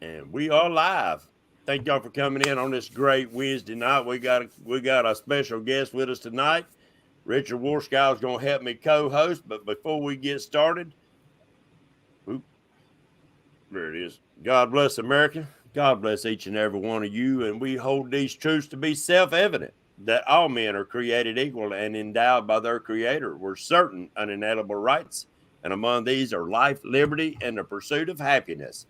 And we are live. Thank y'all for coming in on this great Wednesday night. We got a special guest with us tonight. Richard Warskow is going to help me co-host, but before we get started, there it is. God bless America. God bless each and every one of you, and we hold these truths to be self-evident, that all men are created equal and endowed by their Creator with certain unalienable rights, and among these are life, liberty, and the pursuit of happiness.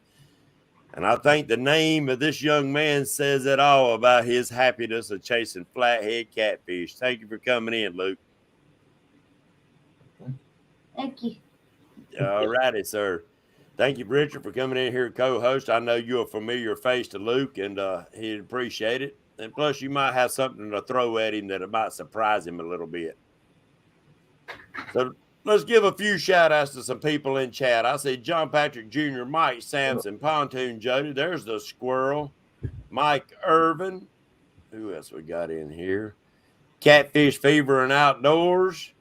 And I think the name of this young man says it all about his happiness of chasing flathead catfish. Thank you for coming in, Luke. Thank you. All righty, sir. Thank you, Richard, for coming in here to co-host. I know you're a familiar face to Luke, and he'd appreciate it. And plus, you might have something to throw at him that might surprise him a little bit. So let's give a few shout-outs to some people in chat. I see John Patrick Jr., Mike Sampson, Pontoon Jody. There's the squirrel. Mike Irvin. Who else we got in here? Catfish Fever and Outdoors.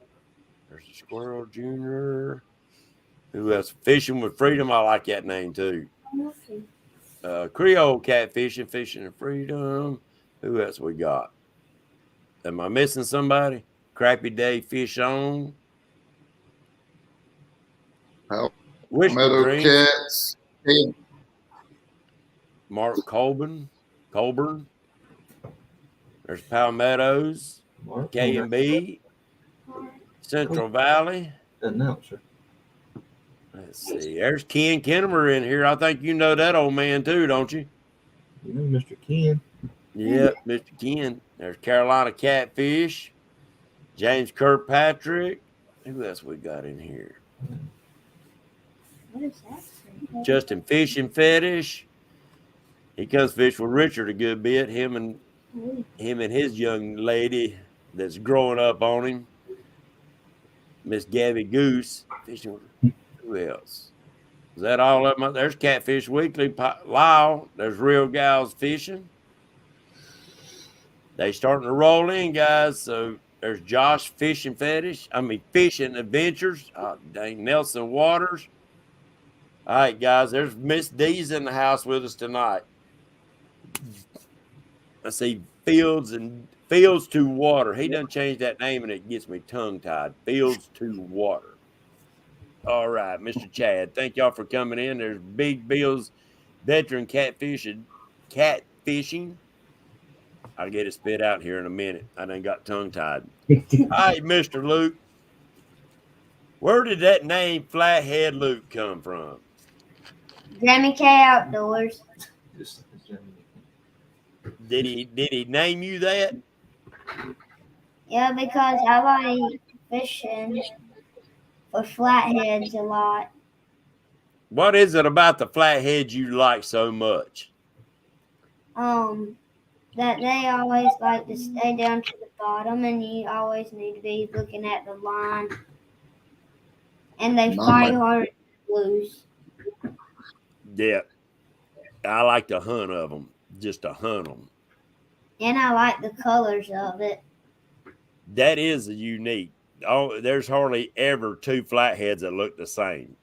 There's the Squirrel Jr. Who else? Fishing with Freedom. I like that name too. Creole Catfishing, Fishing and Freedom. Who else we got? Am I missing somebody? Crappy Day Fish On. Meadow Cats. Mark Colburn. There's Palmettos. K&B. Central Valley. Announcer. Let's see. There's Ken Kinnemer in here. I think you know that old man too, don't you? You know Mr. Ken. Yep, Mr. Ken. There's Carolina Catfish. James Kirkpatrick. Who else we got in here? What is that? Justin Fishing Fetish. He comes fish with Richard a good bit. Him and his young lady that's growing up on him. Miss Gabby Goose. Fishing with who else? Is that all of them? There's Catfish Weekly. Lyle. There's Real Gals Fishing. They starting to roll in, guys. So there's Josh Fishing Adventures. Oh, dang, Nelson Waters. All right, guys. There's Miss D's in the house with us tonight. I see Fields to Water. He done changed that name and it gets me tongue-tied. Fields to Water. All right, Mr. Chad. Thank y'all for coming in. There's Big Bill's Veteran Catfishing. I'll get it spit out here in a minute. I done got tongue-tied. All right, Mr. Luke. Where did that name Flathead Luke come from? Jamie K Outdoors. Did he name you that? Yeah, because I like fishing for flatheads a lot. What is it about the flatheads you like so much? That they always like to stay down to the bottom, and you always need to be looking at the line. And they fight hard to lose. Yeah, I like to hunt of them, just to hunt them. And I like the colors of it. That is unique. Oh, there's hardly ever two flatheads that look the same.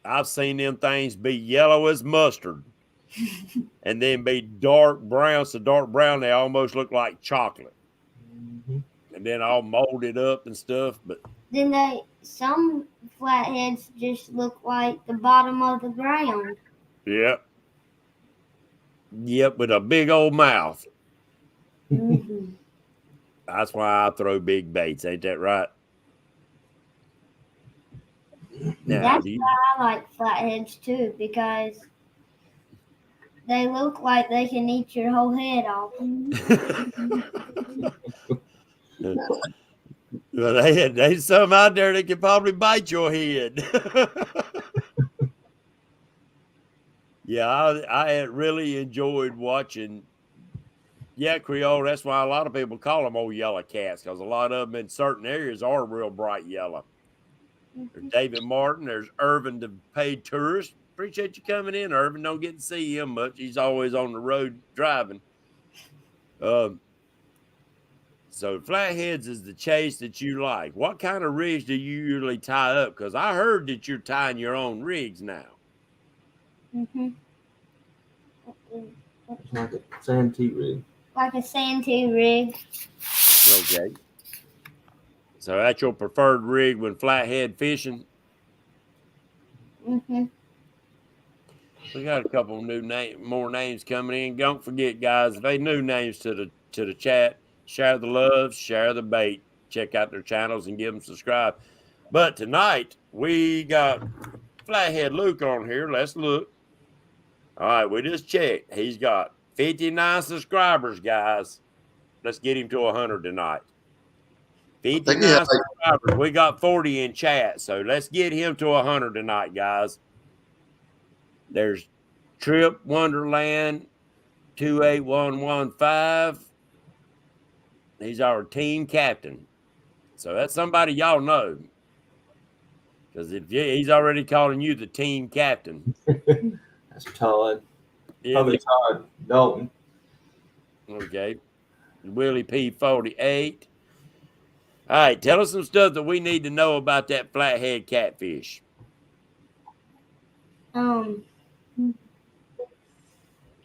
I've seen them things be yellow as mustard and then be dark brown. So dark brown, they almost look like chocolate. Mm-hmm. And then all molded up and stuff. But then some flatheads just look like the bottom of the ground. Yep. Yep, with a big old mouth. Mm-hmm. That's why I throw big baits. Ain't that right? Now, that's why I like flatheads too, because they look like they can eat your whole head off. Well, there's some out there that can probably bite your head. Yeah, I really enjoyed watching. Yeah, Creole. That's why a lot of people call them old yellow cats, because a lot of them in certain areas are real bright yellow. There's David Martin. There's Irvin, the paid tourist. Appreciate you coming in, Irvin. Don't get to see him much. He's always on the road driving. So flatheads is the chase that you like. What kind of rigs do you usually tie up? Because I heard that you're tying your own rigs now. Mm-hmm. It's like a santee rig. Like a santee rig. Okay. So that's your preferred rig when flathead fishing? Mm-hmm. We got a couple more names coming in. Don't forget, guys, if they new names to the chat, share the love, share the bait, check out their channels and give them subscribe. But tonight we got Flathead Luke on here. Let's look. All right, we just checked. He's got 59 subscribers, guys. Let's get him to 100 tonight. 59 subscribers. We got 40 in chat, so let's get him to 100 tonight, guys. There's Trip Wonderland 28115. He's our team captain. So that's somebody y'all know. Because if he's already calling you the team captain. That's Todd. Yeah, Probably Todd Dalton. Okay. Willie P48. All right, tell us some stuff that we need to know about that flathead catfish.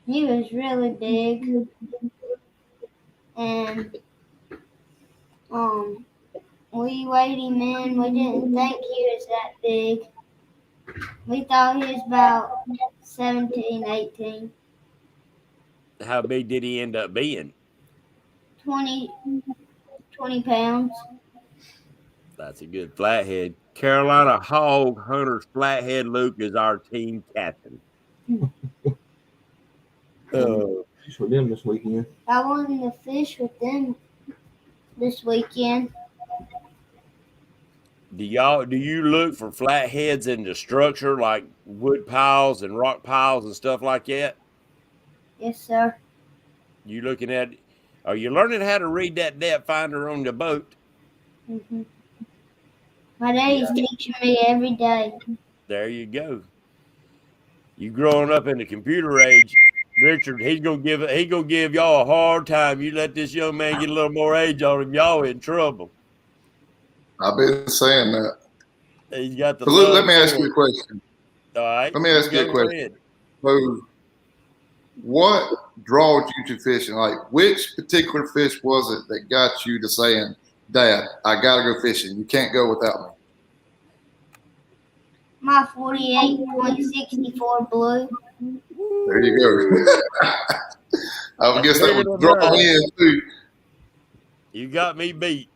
He was really big, and we weighed him in. We didn't think he was that big. We thought he was about 17, 18. How big did he end up being? 20 pounds. That's a good flathead. Carolina Hog Hunters Flathead Luke is our team captain. Fish with them this weekend. I wanted to fish with them this weekend. Do you look for flatheads in the structure like wood piles and rock piles and stuff like that? Yes, sir. Are you learning how to read that depth finder on the boat? Mm-hmm. My daddy's teaching me every day. There you go. You growing up in the computer age, Richard, he's gonna give y'all a hard time. You let this young man get a little more age on him, y'all in trouble. I've been saying that. He's got the. So Luke, let me ask you a question. All right. Let me ask you a question. So, what drawed you to fishing? Like, which particular fish was it that got you to saying, "Dad, I gotta go fishing. You can't go without me"? My 48.64 blue. There you go. I guess that was drawn in too. You got me beat.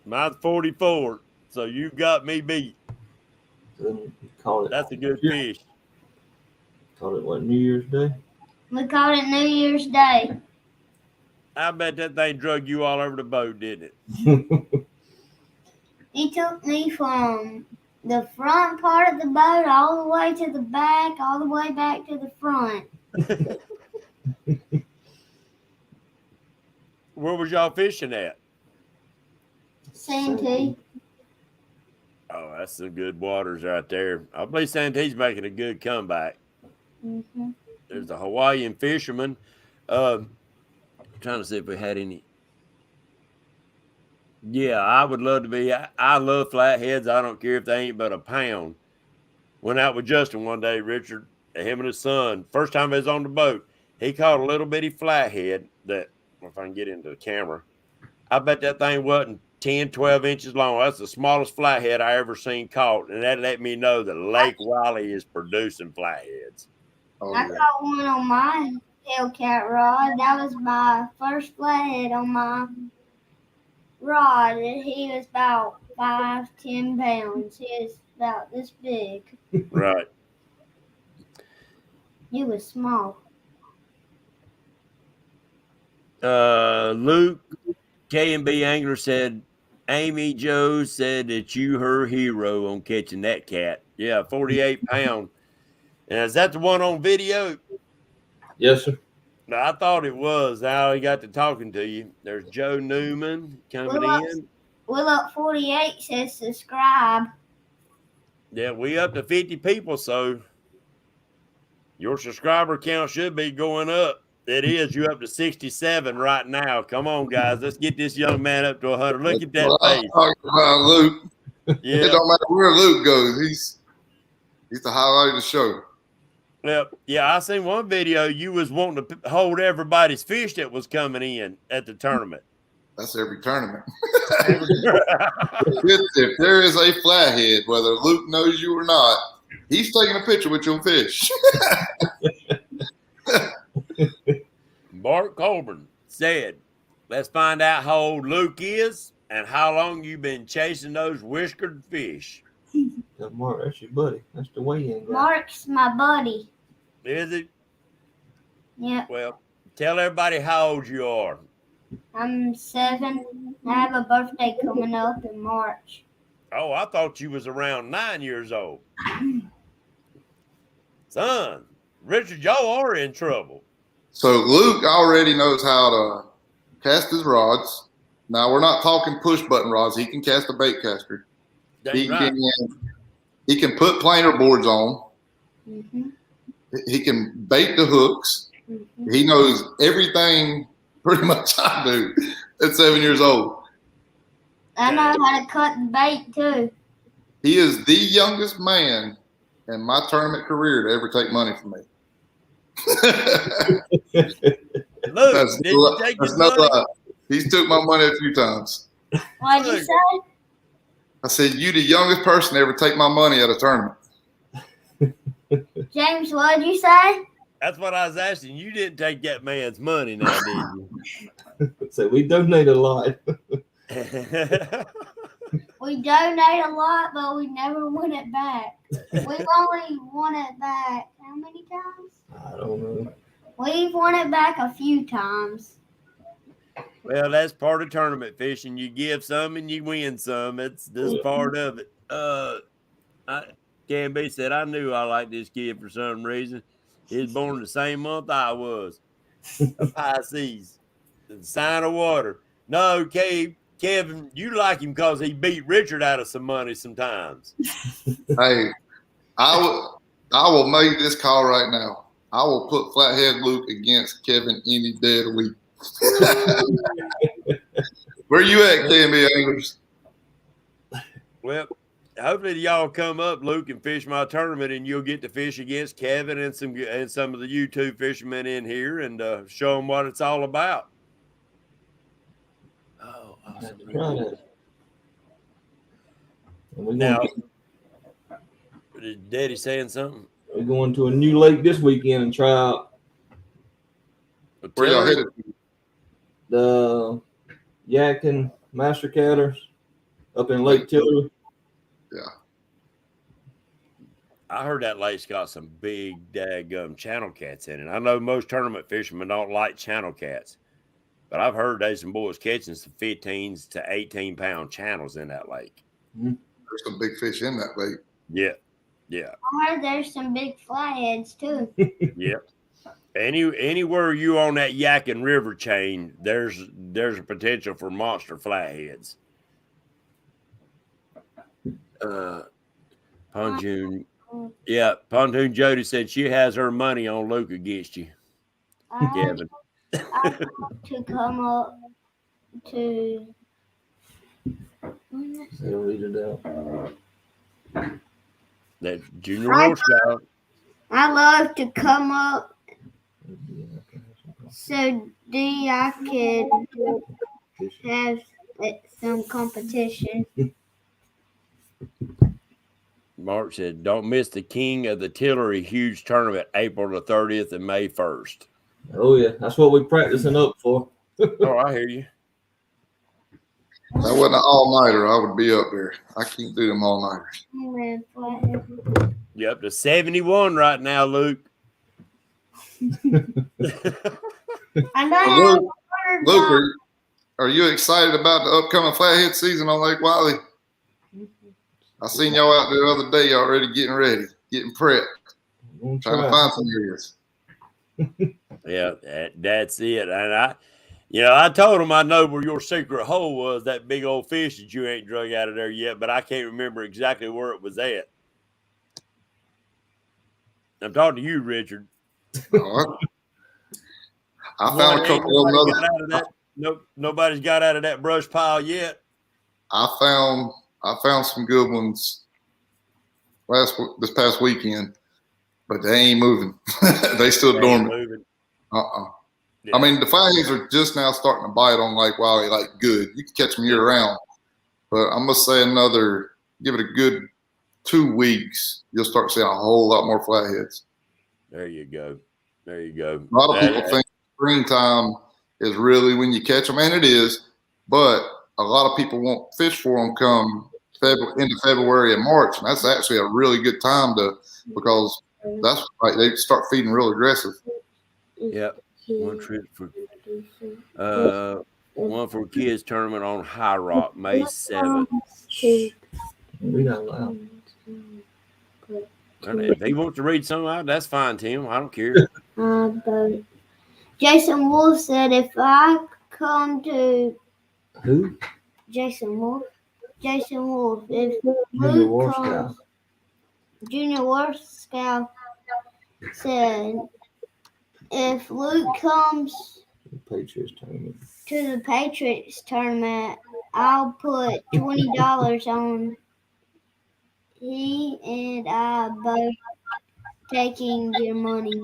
Mine's 44, so you got me beat. That's a good fish. Caught it what, New Year's Day? We caught it New Year's Day. I bet that thing drug you all over the boat, didn't it? He took me from the front part of the boat all the way to the back, all the way back to the front. Where was y'all fishing at? Santee. Oh, that's some good waters right there. I believe Santee's making a good comeback. Mm-hmm. There's a Hawaiian fisherman. I'm trying to see if we had any. Yeah, I would love to be. I love flatheads. I don't care if they ain't but a pound. Went out with Justin one day, Richard, him and his son. First time he was on the boat, he caught a little bitty flathead that, if I can get into the camera, I bet that thing wasn't 10, 12 inches long. That's the smallest flathead I ever seen caught. And that let me know that Lake Wiley is producing flatheads. Oh, I caught one on my Hellcat rod. That was my first flathead on my rod. He was about 5-10 pounds. He was about this big. Right. He was small. Luke K&B Angler said, Amy Joe said that you her hero on catching that cat. Yeah, 48 pound. And is that the one on video? Yes, sir. No, I thought it was. Now he got to talking to you. There's Joe Newman coming in. Will Up 48 says subscribe. Yeah, we up to 50 people, so your subscriber count should be going up. It is. You up to 67 right now. Come on, guys. Let's get this young man up to 100. Look at that face. I'm talking about Luke. Yeah. It don't matter where Luke goes. He's the highlight of the show. Well, yeah, I seen one video. You was wanting to hold everybody's fish that was coming in at the tournament. That's every tournament. If there is a flathead, whether Luke knows you or not, he's taking a picture with your fish. Mark Colburn said, let's find out how old Luke is and how long you've been chasing those whiskered fish. Yeah, Mark, that's your buddy. That's the weigh-in guy. Mark's my buddy. Is it? Yep. Well, tell everybody how old you are. I'm 7. I have a birthday coming up in March. Oh, I thought you was around 9 years old. Son, Richard, y'all are in trouble. So Luke already knows how to cast his rods. Now we're not talking push button rods. He can cast a bait caster. He can put planer boards on. Mm-hmm. He can bait the hooks. Mm-hmm. He knows everything pretty much I do at 7 years old. I know how to cut the bait too. He is the youngest man in my tournament career to ever take money from me. Luke, That's did you take his money? lie. He's took my money a few times. What'd you say? I said, you the youngest person to ever take my money at a tournament. James, what'd you say? That's what I was asking. You didn't take that man's money now, did So we donate a lot. you? We donate a lot, but we never win it back. We've only won it back how many times? I don't know. We've won it back a few times. Well, that's part of tournament fishing. You give some and you win some. It's just part of it. Canby said, I knew I liked this kid for some reason. He was born the same month I was. A Pisces. The sign of water. No, Kevin, you like him because he beat Richard out of some money sometimes. Hey, I will make this call right now. I will put Flathead Luke against Kevin any day of the week. Where you at, KMB Anglers? Well, hopefully y'all come up, Luke, and fish my tournament, and you'll get to fish against Kevin and some of the YouTube fishermen in here and show them what it's all about. Oh, awesome. Now, is Daddy saying something? We're going to a new lake this weekend and try out Where y'all headed? the Yakin Master Catters up in Lake Tiller. Yeah. I heard that lake's got some big daggum channel cats in it. I know most tournament fishermen don't like channel cats, but I've heard there's some boys catching some 15s to 18-pound channels in that lake. There's some big fish in that lake. Yeah. Yeah. I heard there's some big flatheads too. Yeah. Anywhere you on that Yakin River chain, there's a potential for monster flatheads. Pontoon. Yeah, Pontoon Jody said she has her money on Luke against you, Kevin. I want to come up to. They'll read it out. That's Junior War Scout. I love to come up so I could have some competition. Mark said, don't miss the King of the Tillery huge tournament, April the 30th and May 1st. Oh, yeah. That's what we're practicing up for. Oh, I hear you. That wasn't an all-nighter. I would be up there. I can't do them all-nighters. You're up to 71 right now, Luke. I know. Luke, are you excited about the upcoming flathead season on Lake Wiley? I seen y'all out there the other day already getting ready, getting prepped, trying to find some areas. Yeah, that's it. And I told him I know where your secret hole was, that big old fish that you ain't drug out of there yet, but I can't remember exactly where it was at. I'm talking to you, Richard. I found a couple of them. Nobody's got out of that brush pile yet. I found some good ones this past weekend. but they ain't moving. They still They ain't dormant. moving. I mean, the flatheads are just now starting to bite on Lake Wiley like good. You can catch them year round, but I'm gonna say give it a good 2 weeks. You'll start seeing a whole lot more flatheads. There you go. There you go. A lot of people think springtime is really when you catch them, and it is, but a lot of people won't fish for them come into February and March, and that's actually a really good time because that's like they start feeding real aggressive. Yep. One for kids tournament on High Rock, May 7th. We not allowed. If he wants to read something out, that's fine, Tim. I don't care. Jason Wolf said if I come to Who? Jason Wolf. If Junior Luke War comes, Scout. Junior War Scout said if Luke comes Patriots tournament. to the Patriots tournament, I'll put $20 on he and I both taking your money.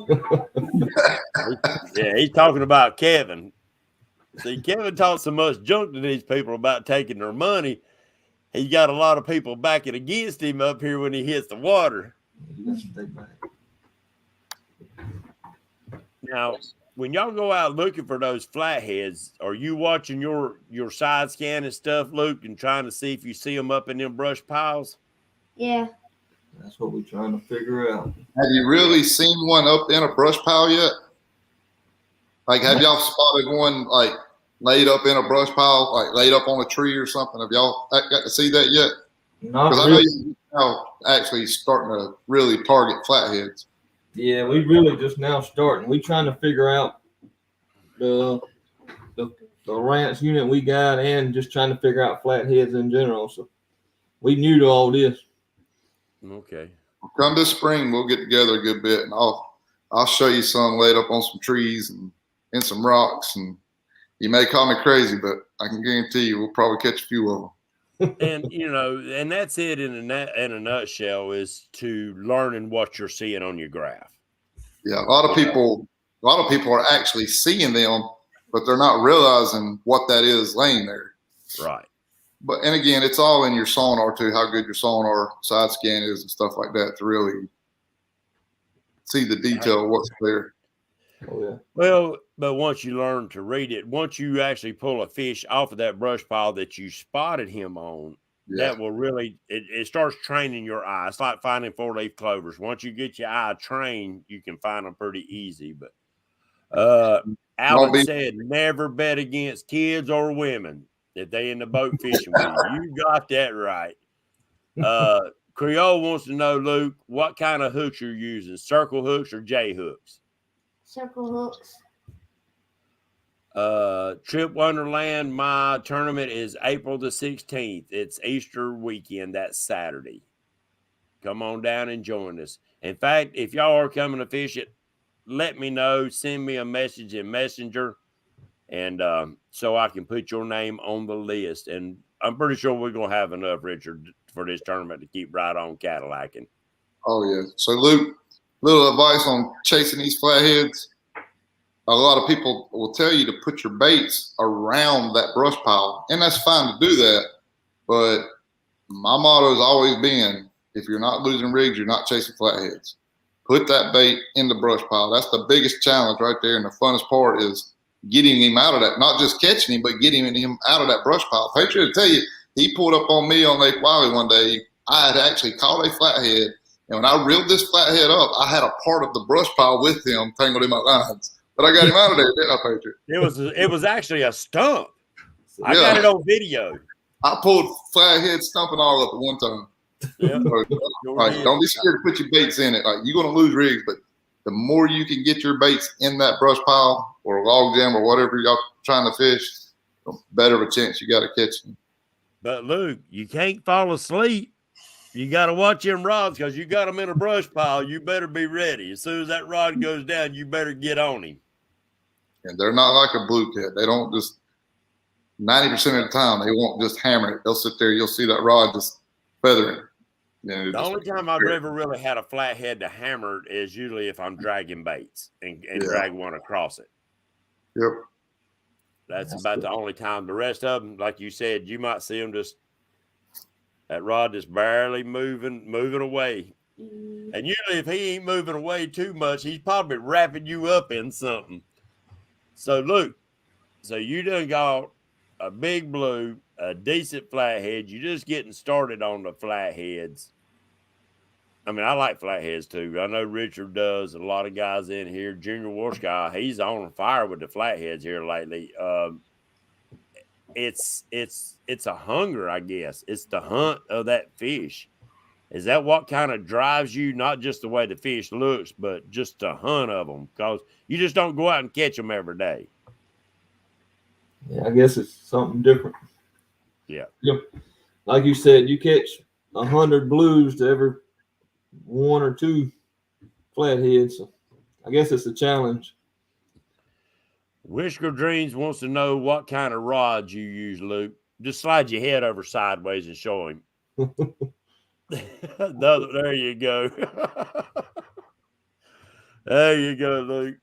Yeah, he's talking about Kevin. See, Kevin talks so much junk to these people about taking their money. He's got a lot of people backing against him up here when he hits the water. Now, when y'all go out looking for those flatheads, are you watching your side scan and stuff, Luke, and trying to see if you see them up in them brush piles? Yeah. That's what we're trying to figure out. Have you really seen one up in a brush pile yet? Like, have y'all spotted one like laid up in a brush pile, like laid up on a tree or something? Have y'all got to see that yet? Not Because really. I know you're now actually starting to really target flatheads. Yeah, we really just now starting. We trying to figure out the ranch unit we got and just trying to figure out flatheads in general. So we new to all this. Okay. Come this spring, we'll get together a good bit, and I'll show you some laid up on some trees and in some rocks. And you may call me crazy, but I can guarantee you we'll probably catch a few of them. And and that's it in a nutshell, is to learning what you're seeing on your graph. Yeah, a lot of people are actually seeing them, but they're not realizing what that is laying there. Right. And again, it's all in your sonar too, how good your sonar side scan is and stuff like that to really see the detail of what's there. Oh yeah. Well, but once you learn to read it, once you actually pull a fish off of that brush pile that you spotted him on, that will really it starts training your eye. It's like finding 4-leaf clovers. Once you get your eye trained, you can find them pretty easy. But Alan said never bet against kids or women if they in the boat fishing with you. You got that right. Creole wants to know, Luke, what kind of hooks you're using, circle hooks or J hooks? Circle hooks. Trip Wonderland, my tournament is April the 16th. It's Easter weekend. That's Saturday. Come on down and join us. In fact, if y'all are coming to fish it, let me know. Send me a message in Messenger, and so I can put your name on the list. And I'm pretty sure we're going to have enough, Richard, for this tournament to keep right on Cadillacing. Oh, yeah. So, Luke, little advice on chasing these flatheads. A lot of people will tell you to put your baits around that brush pile, and that's fine to do that. But my motto has always been, if you're not losing rigs, you're not chasing flatheads. Put that bait in the brush pile. That's the biggest challenge right there, and the funnest part is getting him out of that, not just catching him, but getting him out of that brush pile. Patriot will tell you, he pulled up on me on Lake Wiley one day. I had actually caught a flathead, and when I reeled this flathead up, I had a part of the brush pile with him tangled in my lines. But I got him out of there, didn't I, Patriot? It was actually a stump. I got it on video. I pulled flathead stumping all up at one time. Yeah. Like, don't be scared to put your baits in it. Like, you're going to lose rigs, but the more you can get your baits in that brush pile or log jam or whatever y'all trying to fish, the better of a chance you got to catch them. But Luke, you can't fall asleep. You got to watch them rods because you got them in a brush pile. You better be ready. As soon as that rod goes down, you better get on him. And they're not like a blue cat. They don't just 90% of the time they won't just hammer it. They'll sit there. You'll see that rod just feathering. Yeah, The only time I've ever really had a flathead to hammer is usually if I'm dragging baits and drag one across it. Yep. That's about the only time. The rest of them, like you said, you might see them just that rod just barely moving away. And usually, if he ain't moving away too much, he's probably wrapping you up in something. So, Luke, you done got a big blue, a decent flathead. You're just getting started on the flatheads. I mean, I like flatheads too. I know Richard does. A lot of guys in here. Junior Warshguy, he's on fire with the flatheads here lately. It's a hunger, I guess. It's the hunt of that fish. Is that what kind of drives you? Not just the way the fish looks, but just the hunt of them, because you just don't go out and catch them every day. Yeah, I guess it's something different. Yeah. Like you said, you catch 100 blues to every 1 or 2 flatheads. So I guess it's a challenge. Whisker Dreams wants to know what kind of rods you use, Luke. Just slide your head over sideways and show him. There you go. There you go, Luke.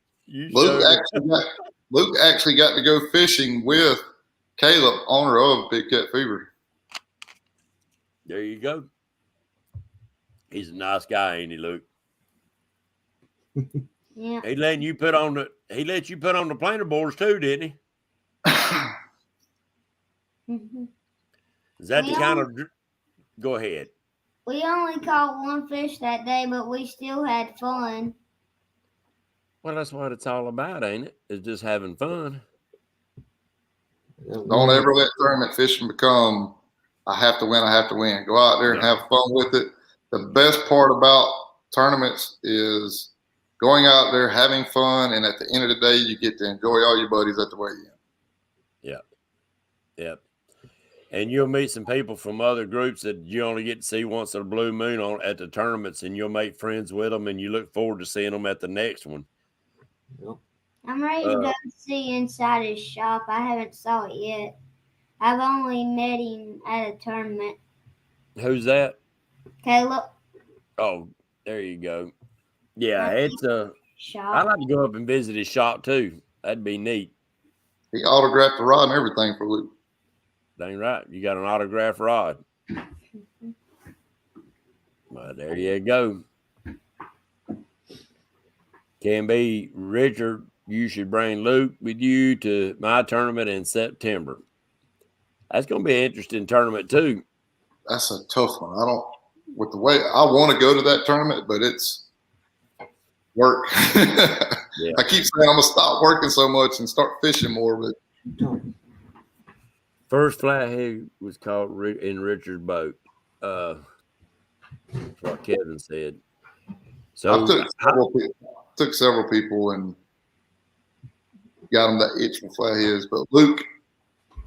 Luke actually got to go fishing with Caleb, owner of Big Cat Fever. There you go. He's a nice guy, ain't he, Luke? Yeah. He let you put on the planer boards too, didn't he? Is that the kind of? Go ahead. We only caught 1 fish that day, but we still had fun. Well, that's what it's all about, ain't it? It's just having fun. Don't ever let tournament fishing become I have to win, I have to win. Go out there and have fun with it. The best part about tournaments is going out there, having fun, and at the end of the day, you get to enjoy all your buddies at the weigh-in. Yep. And you'll meet some people from other groups that you only get to see once in a blue moon on at the tournaments, and you'll make friends with them, and you look forward to seeing them at the next one. Yep. I'm ready to go see inside his shop. I haven't saw it yet. I've only met him at a tournament. Who's that? Caleb. Oh, there you go. Yeah, it's shop. I'd like to go up and visit his shop too. That'd be neat. He autographed the rod and everything for Luke. Dang right. You got an autographed rod. Well, there you go. Can be Richard. You should bring Luke with you to my tournament in September. That's going to be an interesting tournament too. That's a tough one. I want to go to that tournament, but it's work. Yeah. I keep saying I'm going to stop working so much and start fishing more, but first flathead was caught in Richard's boat. That's what Kevin said. So I took several people and got them that itch for flatheads. But Luke,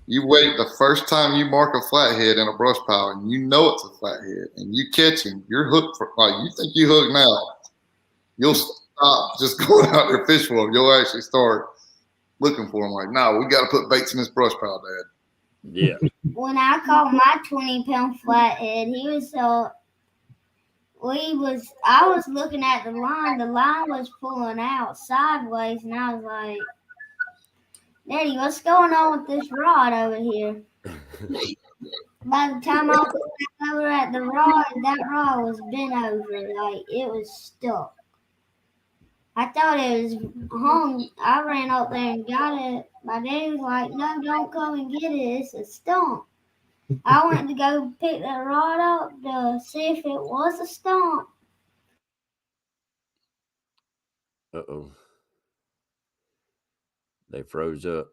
you wait the first time you mark a flathead in a brush pile and you know it's a flathead and you catch him, you're hooked for you think you hooked now. You'll stop just going out there fishing for them. You'll actually start looking for them. Like, no, we got to put baits in this brush pile, Dad. Yeah. When I caught my 20-pound flathead, I was looking at the line. The line was pulling out sideways, and I was like, Daddy, what's going on with this rod over here? By the time I was over at the rod, that rod was bent over, like it was stuck. I thought it was hung. I ran up there and got it. My daddy was like, no, don't come and get it. It's a stump. I went to go pick the rod up to see if it was a stump. Uh-oh. They froze up.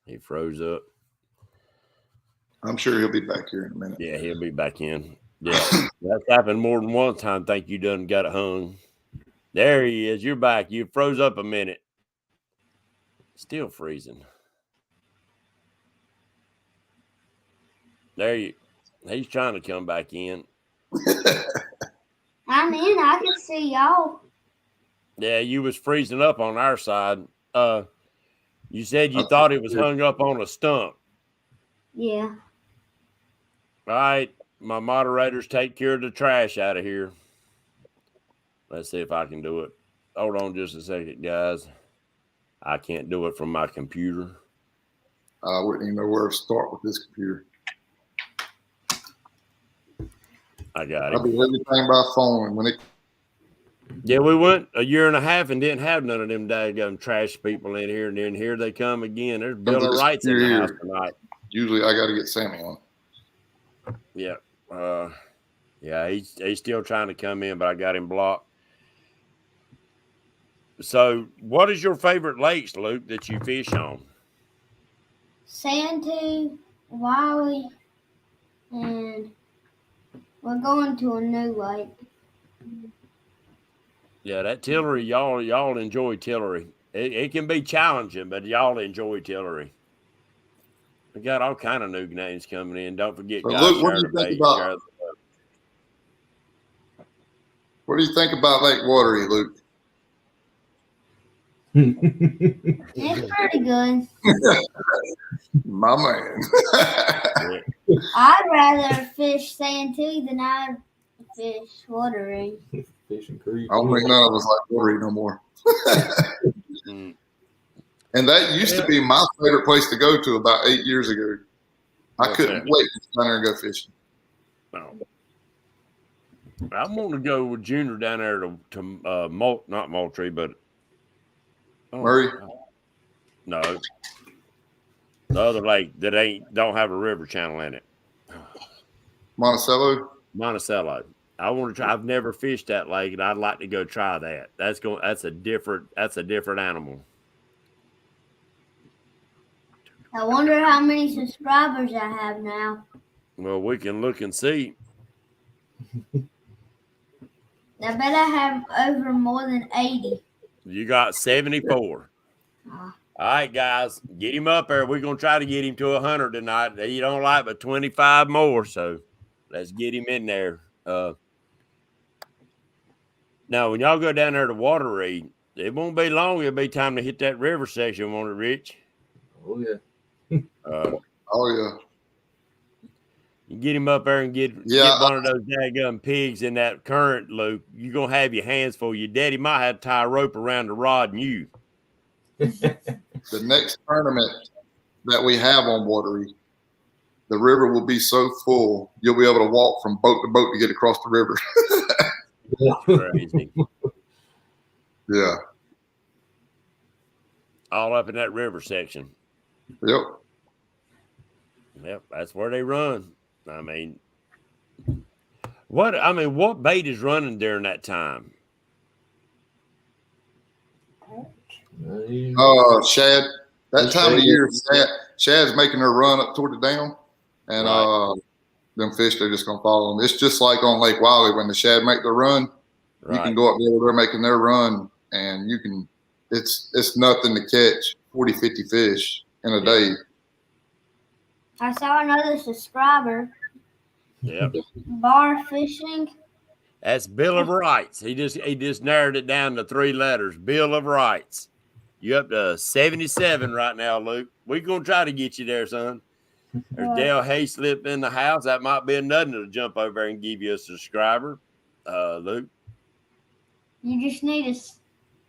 He froze up. I'm sure he'll be back here in a minute. Yeah, he'll be back in. Yeah, that's happened more than one time. Think you done got it hung. There he is. You're back. You froze up a minute. Still freezing. He's trying to come back in. I'm in. I can see y'all. Yeah, you was freezing up on our side. You said you thought it was hung up on a stump. Yeah. All right, my moderators, take care of the trash out of here. Let's see if I can do it. Hold on just a second, guys. I can't do it from my computer. I wouldn't even know where to start with this computer. I got I it. do everything by phone. When it Yeah, we went a year and a half and didn't have none of them daggum trash people in here, and then here they come again. There's Bill of Rights in the house tonight. Usually I got to get Sammy on. Yeah. Yeah, he's still trying to come in, but I got him blocked. So, what is your favorite lakes, Luke, that you fish on? Santee, Wiley, and we're going to a new lake. Yeah, that Tillery, y'all enjoy Tillery. It can be challenging, but y'all enjoy Tillery. We got all kind of new names coming in. Don't forget, So guys. Luke, what do you think about? What do you think about Lake Watery, Luke? It's pretty good. My man. I'd rather fish Santee than I fish Watery. Fishing Creek. I don't think none of us like Watery no more. And that used to be my favorite place to go to about 8 years ago. I couldn't wait to go down there and go fishing. No. I'm going to go with Junior down there to not Moultrie, but Murray. No, the other lake that don't have a river channel in it. Monticello. I want to try. I've never fished that lake, and I'd like to go try that. That's a different animal. I wonder how many subscribers I have now. Well, we can look and see. I bet I have over more than 80. You got 74. All right, guys, get him up there. We're gonna try to get him to 100 tonight. He don't like but 25 more, so let's get him in there. Now, when y'all go down there to Watery, it won't be long. It'll be time to hit that river section, won't it, Rich? Oh yeah. Oh yeah. You get him up there and get one of those daggum pigs in that current, Luke. You're going to have your hands full. Your daddy might have to tie a rope around the rod and you. The next tournament that we have on Watery, the river will be so full, you'll be able to walk from boat to boat to get across the river. Crazy. Yeah. All up in that river section. Yep. Yep, that's where they run. I mean, what bait is running during that time? Shad. That time of the year, Shad's making her run up toward the dam, and them fish, they're just gonna follow them. It's just like on Lake Wiley when the shad make their run. Right. You can go up there, they're making their run, and you can. It's nothing to catch 40, 50 fish in a day. I saw another subscriber. Yep. Bar fishing. That's Bill of Rights. He just narrowed it down to 3 letters. Bill of Rights. You up to 77 right now, Luke. We're gonna try to get you there, son. There's Dale Hayslip in the house. That might be nothing to jump over there and give you a subscriber, Luke. You just need to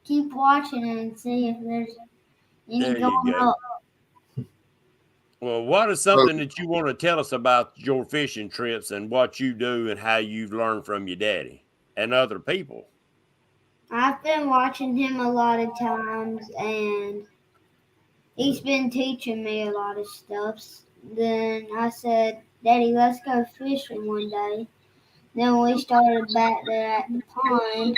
keep watching and see if there's any going up. Well, what is something that you want to tell us about your fishing trips and what you do and how you've learned from your daddy and other people? I've been watching him a lot of times, and he's been teaching me a lot of stuff. Then I said, Daddy, let's go fishing one day. Then we started back there at the pond,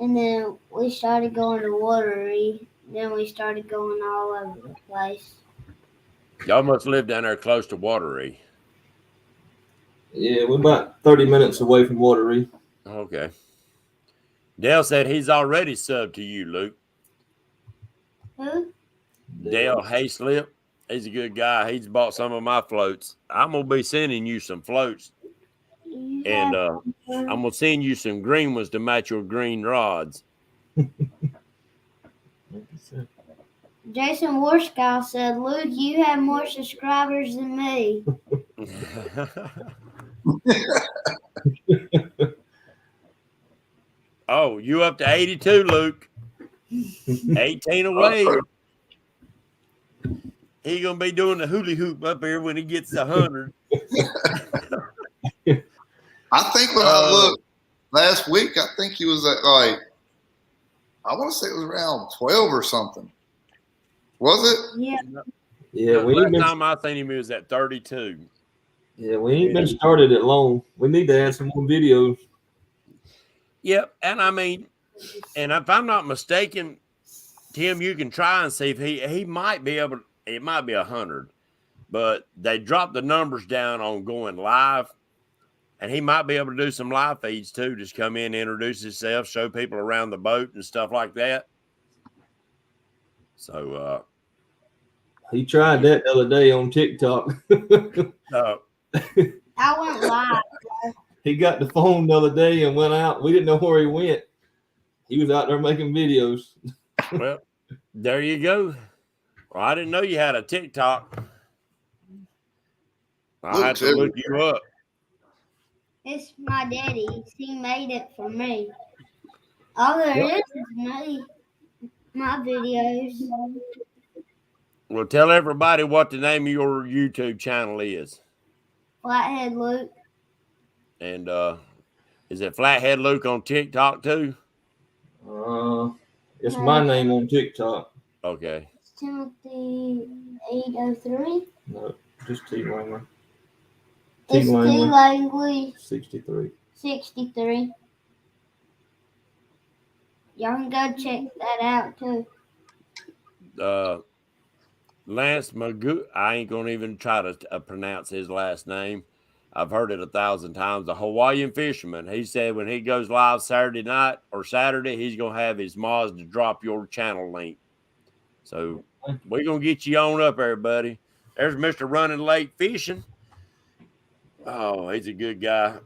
and then we started going to Watery. Then we started going all over the place. Y'all must live down there close to Watery. Yeah, we're about 30 minutes away from Watery. Okay. Dale said he's already subbed to you, Luke. Who? Dale Hayslip. He's a good guy. He's bought some of my floats. I'm going to be sending you some floats. And I'm going to send you some green ones to match your green rods. Jason Warskow said, Luke, you have more subscribers than me. Oh, you up to 82, Luke? 18 away. He gonna be doing the hula hoop up here when he gets to 100. I think when I looked last week, I think he was at like, I want to say it was around 12 or something. Was it? Yeah. Yeah, last time I seen him, he was at 32. Yeah, we ain't been started it long. We need to add some more videos. Yep, and I mean, and if I'm not mistaken, Tim, you can try and see if he might be able. It might be 100, but they dropped the numbers down on going live, and he might be able to do some live feeds too. Just come in, introduce himself, show people around the boat and stuff like that. So he tried that the other day on TikTok. I went live. He got the phone the other day and went out. We didn't know where he went. He was out there making videos. Well, there you go. Well, I didn't know you had a TikTok. I had to look you up. It's my daddy's. He made it for me. All there is me. My videos. Well, tell everybody what the name of your YouTube channel is. Flathead Luke. And is it Flathead Luke on TikTok too? It's my name on TikTok. Okay. It's Timothy 803. No, just T Langley. It's T Langley 63. 63. Y'all can go check that out too. Lance Magoo, I ain't gonna even try to pronounce his last name. I've heard it 1,000 times. The Hawaiian fisherman. He said when he goes live Saturday night or Saturday, he's gonna have his mods to drop your channel link. So we're gonna get you on up there, buddy. There's Mr. Running Lake Fishing. Oh, he's a good guy.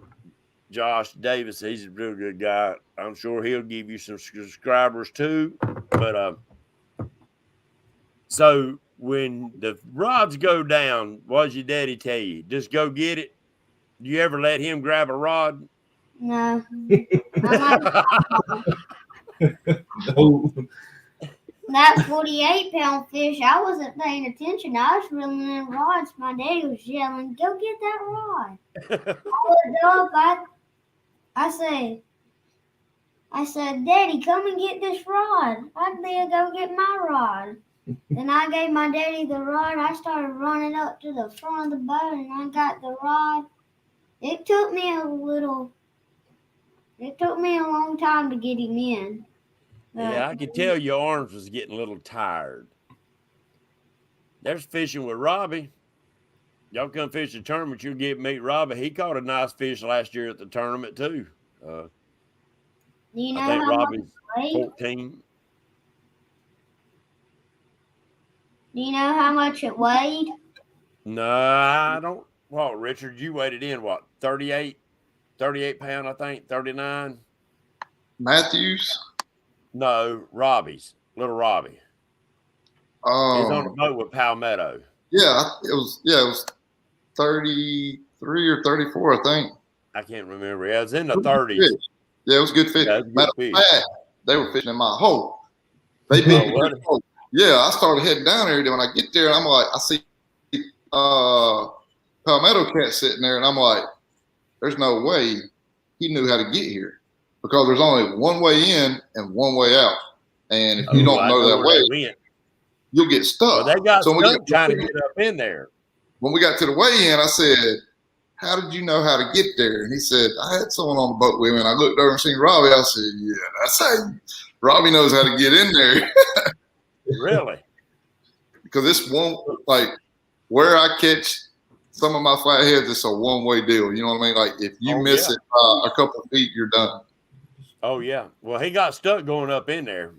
Josh Davis, he's a real good guy. I'm sure he'll give you some subscribers too. But so when the rods go down, what does your daddy tell you? Just go get it. Do you ever let him grab a rod? No. That 48-pound fish, I wasn't paying attention. I was reeling in rods. My daddy was yelling, "Go get that rod!" I said, "Daddy, come and get this rod." I did go get my rod. Then I gave my daddy the rod. I started running up to the front of the boat, and I got the rod. It took me a long time to get him in. Yeah, I could tell your arms was getting a little tired. There's fishing with Robbie. Y'all come fish the tournament, you'll get meet Robbie. He caught a nice fish last year at the tournament too. Do you know I think how Robbie's much 14. Do you know how much it weighed? No, I don't. Well, Richard, you weighed it in what? 38 pound, I think, 39. Matthews? No, Robbie's, little Robbie. He's on the boat with Palmetto. Yeah, it was 33 or 34, I think. I can't remember. Yeah, it was in the 30s. Yeah, it was good fish. Yeah, Matter of fact, they were fishing in my hole. They beat me. Yeah, I started heading down there. When I get there, I'm like, I see Palmetto cat sitting there, and I'm like, there's no way he knew how to get here because there's only one way in and one way out. And if you don't know that way, you'll get stuck. Well, they got stuck trying to get up in there. When we got to the weigh-in, I said, how did you know how to get there? And he said, I had someone on the boat with me, and I looked over and seen Robbie. I said, yeah, that's how Robbie knows how to get in there. Really? Because this won't, like, where I catch some of my flatheads, it's a one-way deal. You know what I mean? Like, if you miss it a couple of feet, you're done. Oh, yeah. Well, he got stuck going up in there.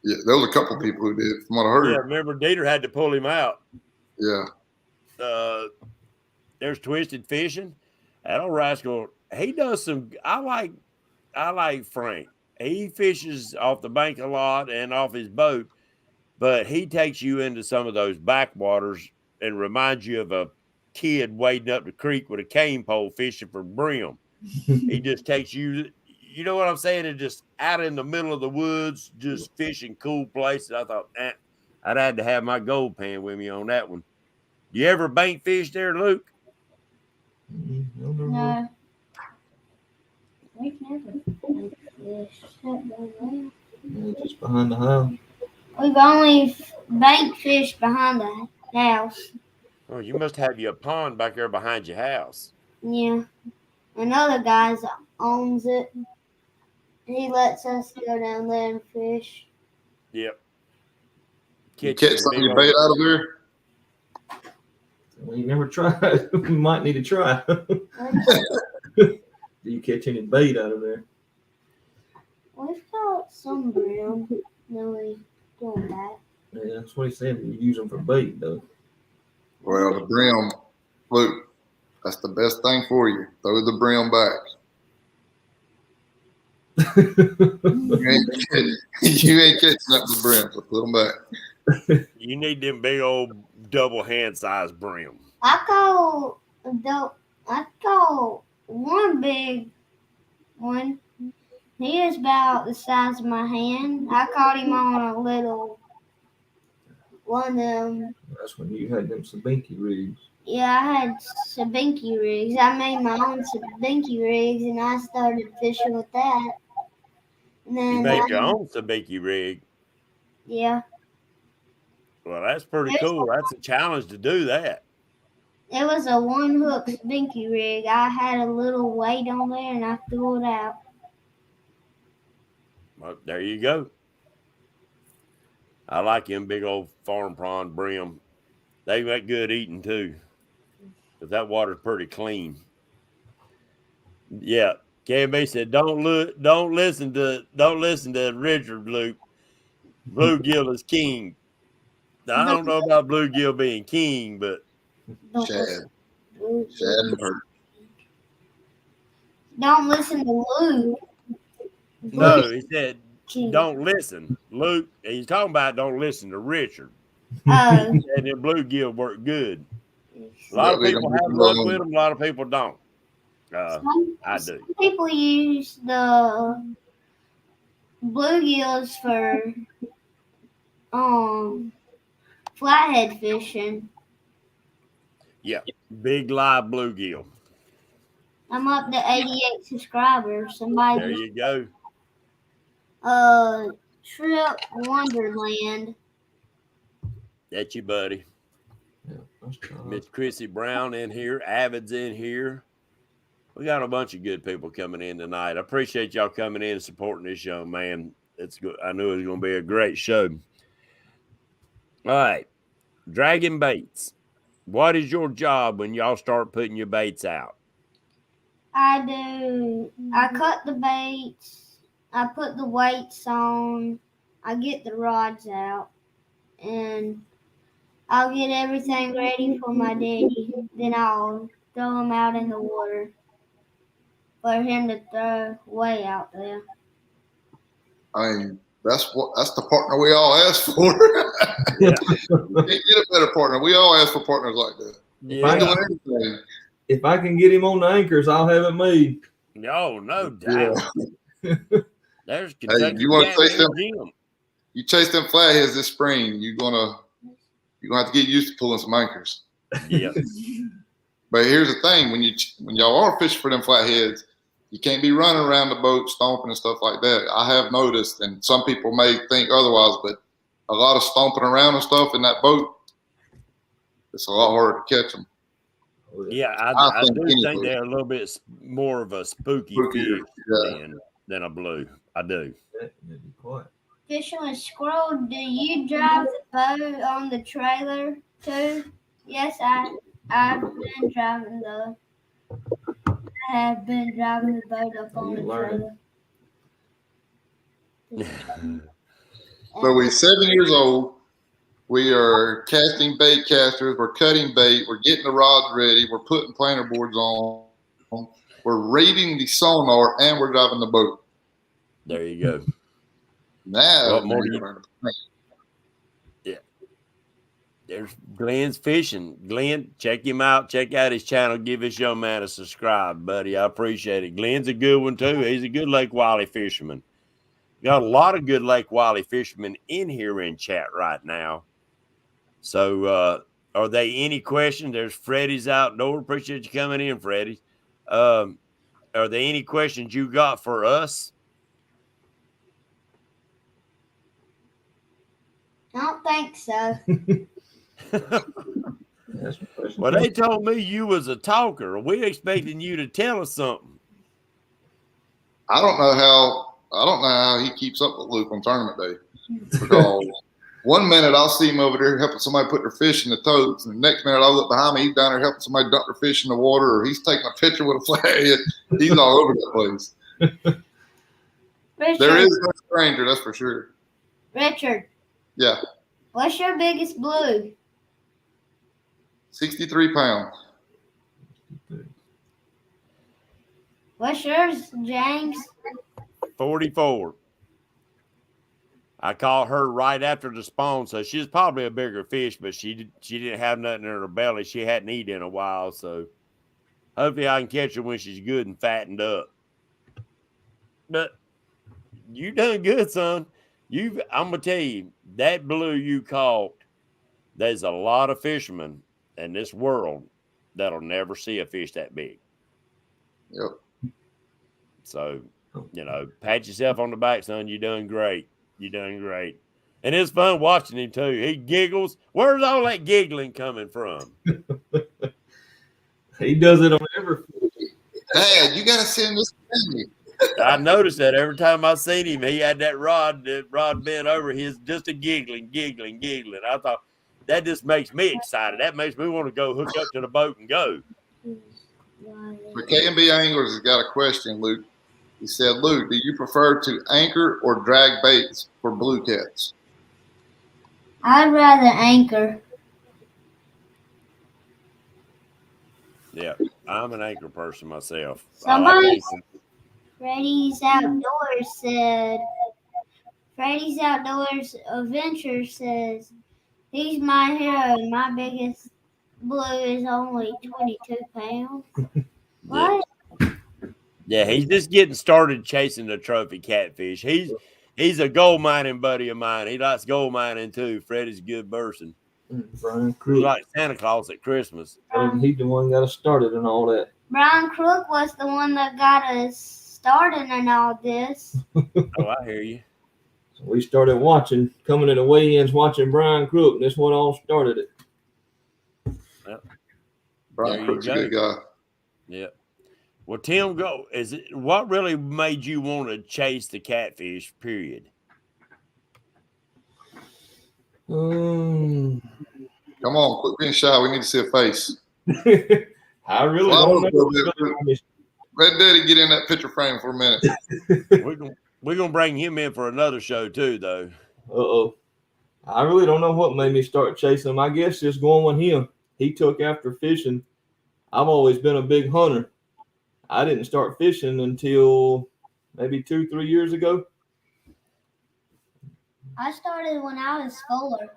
Yeah, there was a couple of people who did, from what I heard. Yeah, remember Dieter had to pull him out. Yeah. There's Twisted Fishing. That old rascal, he does some. I like Frank. He fishes off the bank a lot and off his boat. but he takes you into some of those backwaters and reminds you of a kid wading up the creek with a cane pole fishing for brim. He just takes you, you know what I'm saying? And just out in the middle of the woods, just fishing cool places. I thought, I'd had to have my gold pan with me on that one. You ever bank fish there, Luke? No. We've never bank fished. Just behind the house. We've only bank fished behind the house. Oh, you must have you a pond back there behind your house. Yeah. Another guy owns it. He lets us go down there and fish. Yep. You catch some of your bait out of there? We never tried. We might need to try. Do you catch any bait out of there? We've caught some brim. No, we doing that. Yeah, that's what he said. You use them for bait, though. Well, the brim, Luke, that's the best thing for you. Throw the brim back. You ain't catching up the brim, so put them back. You need them big old double hand size brim. I caught one big one. He was about the size of my hand. I caught him on a little one of them. That's when you had them Sabinky rigs. Yeah, I had Sabinky rigs. I made my own Sabinky rigs, and I started fishing with that. And then You made your own sabiki rig. Yeah. Well, that's pretty cool. That's a challenge to do that. It was a one hook Sabinky rig. I had a little weight on there, and I threw it out. Well, there you go. I like them big old farm prawn brim. They make good eating too. But that water's pretty clean. Yeah. KB said, don't listen to Richard, Luke. Bluegill is king. Now, I don't know about bluegill being king, but Shad and Bert. Don't listen to Luke. no, he said, don't listen. Luke, he's talking about don't listen to Richard. Oh. And then bluegill work good. A lot of people have luck with them, a lot of people don't. I do. Some people use the bluegills for flathead fishing. Yeah, big live bluegill. I'm up to 88 subscribers. Somebody There you go. Trip Wonderland. That's you, buddy. Yeah, Miss Chrissy Brown in here. Avid's in here. We got a bunch of good people coming in tonight. I appreciate y'all coming in and supporting this young man. It's good. I knew it was going to be a great show. All right. Dragging baits. What is your job when y'all start putting your baits out? I cut the baits. I put the weights on. I get the rods out. And I'll get everything ready for my daddy. Then I'll throw them out in the water for him to throw way out there. I mean, that's the partner we all ask for. Yeah. You can't get a better partner. We all ask for partners like that. Yeah. If I can get him on the anchors, I'll have it made. No doubt. Yeah. There's Kentucky. Hey, you want to chase them? Jim. You chase them flatheads this spring. You're gonna have to get used to pulling some anchors. Yeah. But here's the thing: when y'all are fishing for them flatheads, you can't be running around the boat stomping and stuff like that. I have noticed, and some people may think otherwise, but a lot of stomping around and stuff in that boat, it's a lot harder to catch them. Yeah, I do think they're a little bit more of a spooky fish than a blue. I do. Fishing with squirrel, do you drive the boat on the trailer too? Yes, I've been driving the boat up on the trailer. So we're 7 years old. We are casting bait casters. We're cutting bait. We're getting the rods ready. We're putting planer boards on. We're reading the sonar, and we're driving the boat. There you go. Now, There's Glenn's fishing. Glenn, check him out. Check out his channel. Give this young man a subscribe, buddy. I appreciate it. Glenn's a good one too. He's a good Lake Wiley fisherman. Got a lot of good Lake Wiley fishermen in here in chat right now. So, are there any questions? There's Freddie's Outdoor. Appreciate you coming in, Freddie. Are there any questions you got for us? I don't think so. Well, they told me you was a talker. We expecting you to tell us something. I don't know how he keeps up with Luke on tournament day. Because one minute I'll see him over there helping somebody put their fish in the totes, and the next minute I'll look behind me, he's down there helping somebody dump their fish in the water, or he's taking a picture with a flathead. He's all over the place. Richard, There is no stranger, that's for sure. Richard, Yeah, what's your biggest blue? 63 pounds. What's yours, James? 44. I caught her right after the spawn, so she's probably a bigger fish, but she didn't have nothing in her belly. She hadn't eaten in a while, so hopefully I can catch her when she's good and fattened up. But you done good, son. I'm gonna tell you, that blue you caught, there's a lot of fishermen in this world that'll never see a fish that big. Yep. So, pat yourself on the back, son. You done great. You done great. And it's fun watching him, too. He giggles. Where's all that giggling coming from? He does it on every. Dad, you got to send this to me. I noticed that every time I seen him, he had that rod bent over his, just a giggling. I thought, that just makes me excited. That makes me want to go hook up to the boat and go. The K&B Anglers has got a question, Luke. He said, Luke, do you prefer to anchor or drag baits for blue cats? I'd rather anchor. Yeah, I'm an anchor person myself. Somebody, Freddy's Outdoors Adventure says, he's my hero and my biggest blue is only 22 pounds. What? Yeah, he's just getting started chasing the trophy catfish. He's a gold mining buddy of mine. He likes gold mining too. Freddie's a good person. Brian He Crook. like Santa Claus at Christmas. He's the one that got us started and all that. Brian Crook was the one that got us started in all this. Oh, I hear you. So we started coming to the weigh-ins, watching Brian Crook, and that's what all started it. Yep. Brian Crook's a good guy. Yeah. Well, Tim, what really made you want to chase the catfish, period? Come on, quit being shy. We need to see a face. I really don't know. Let Daddy get in that picture frame for a minute. We're gonna bring him in for another show too, though. I really don't know what made me start chasing him. I guess just going with him. He took after fishing. I've always been a big hunter. I didn't start fishing until maybe 2-3 years ago. I started when I was 4.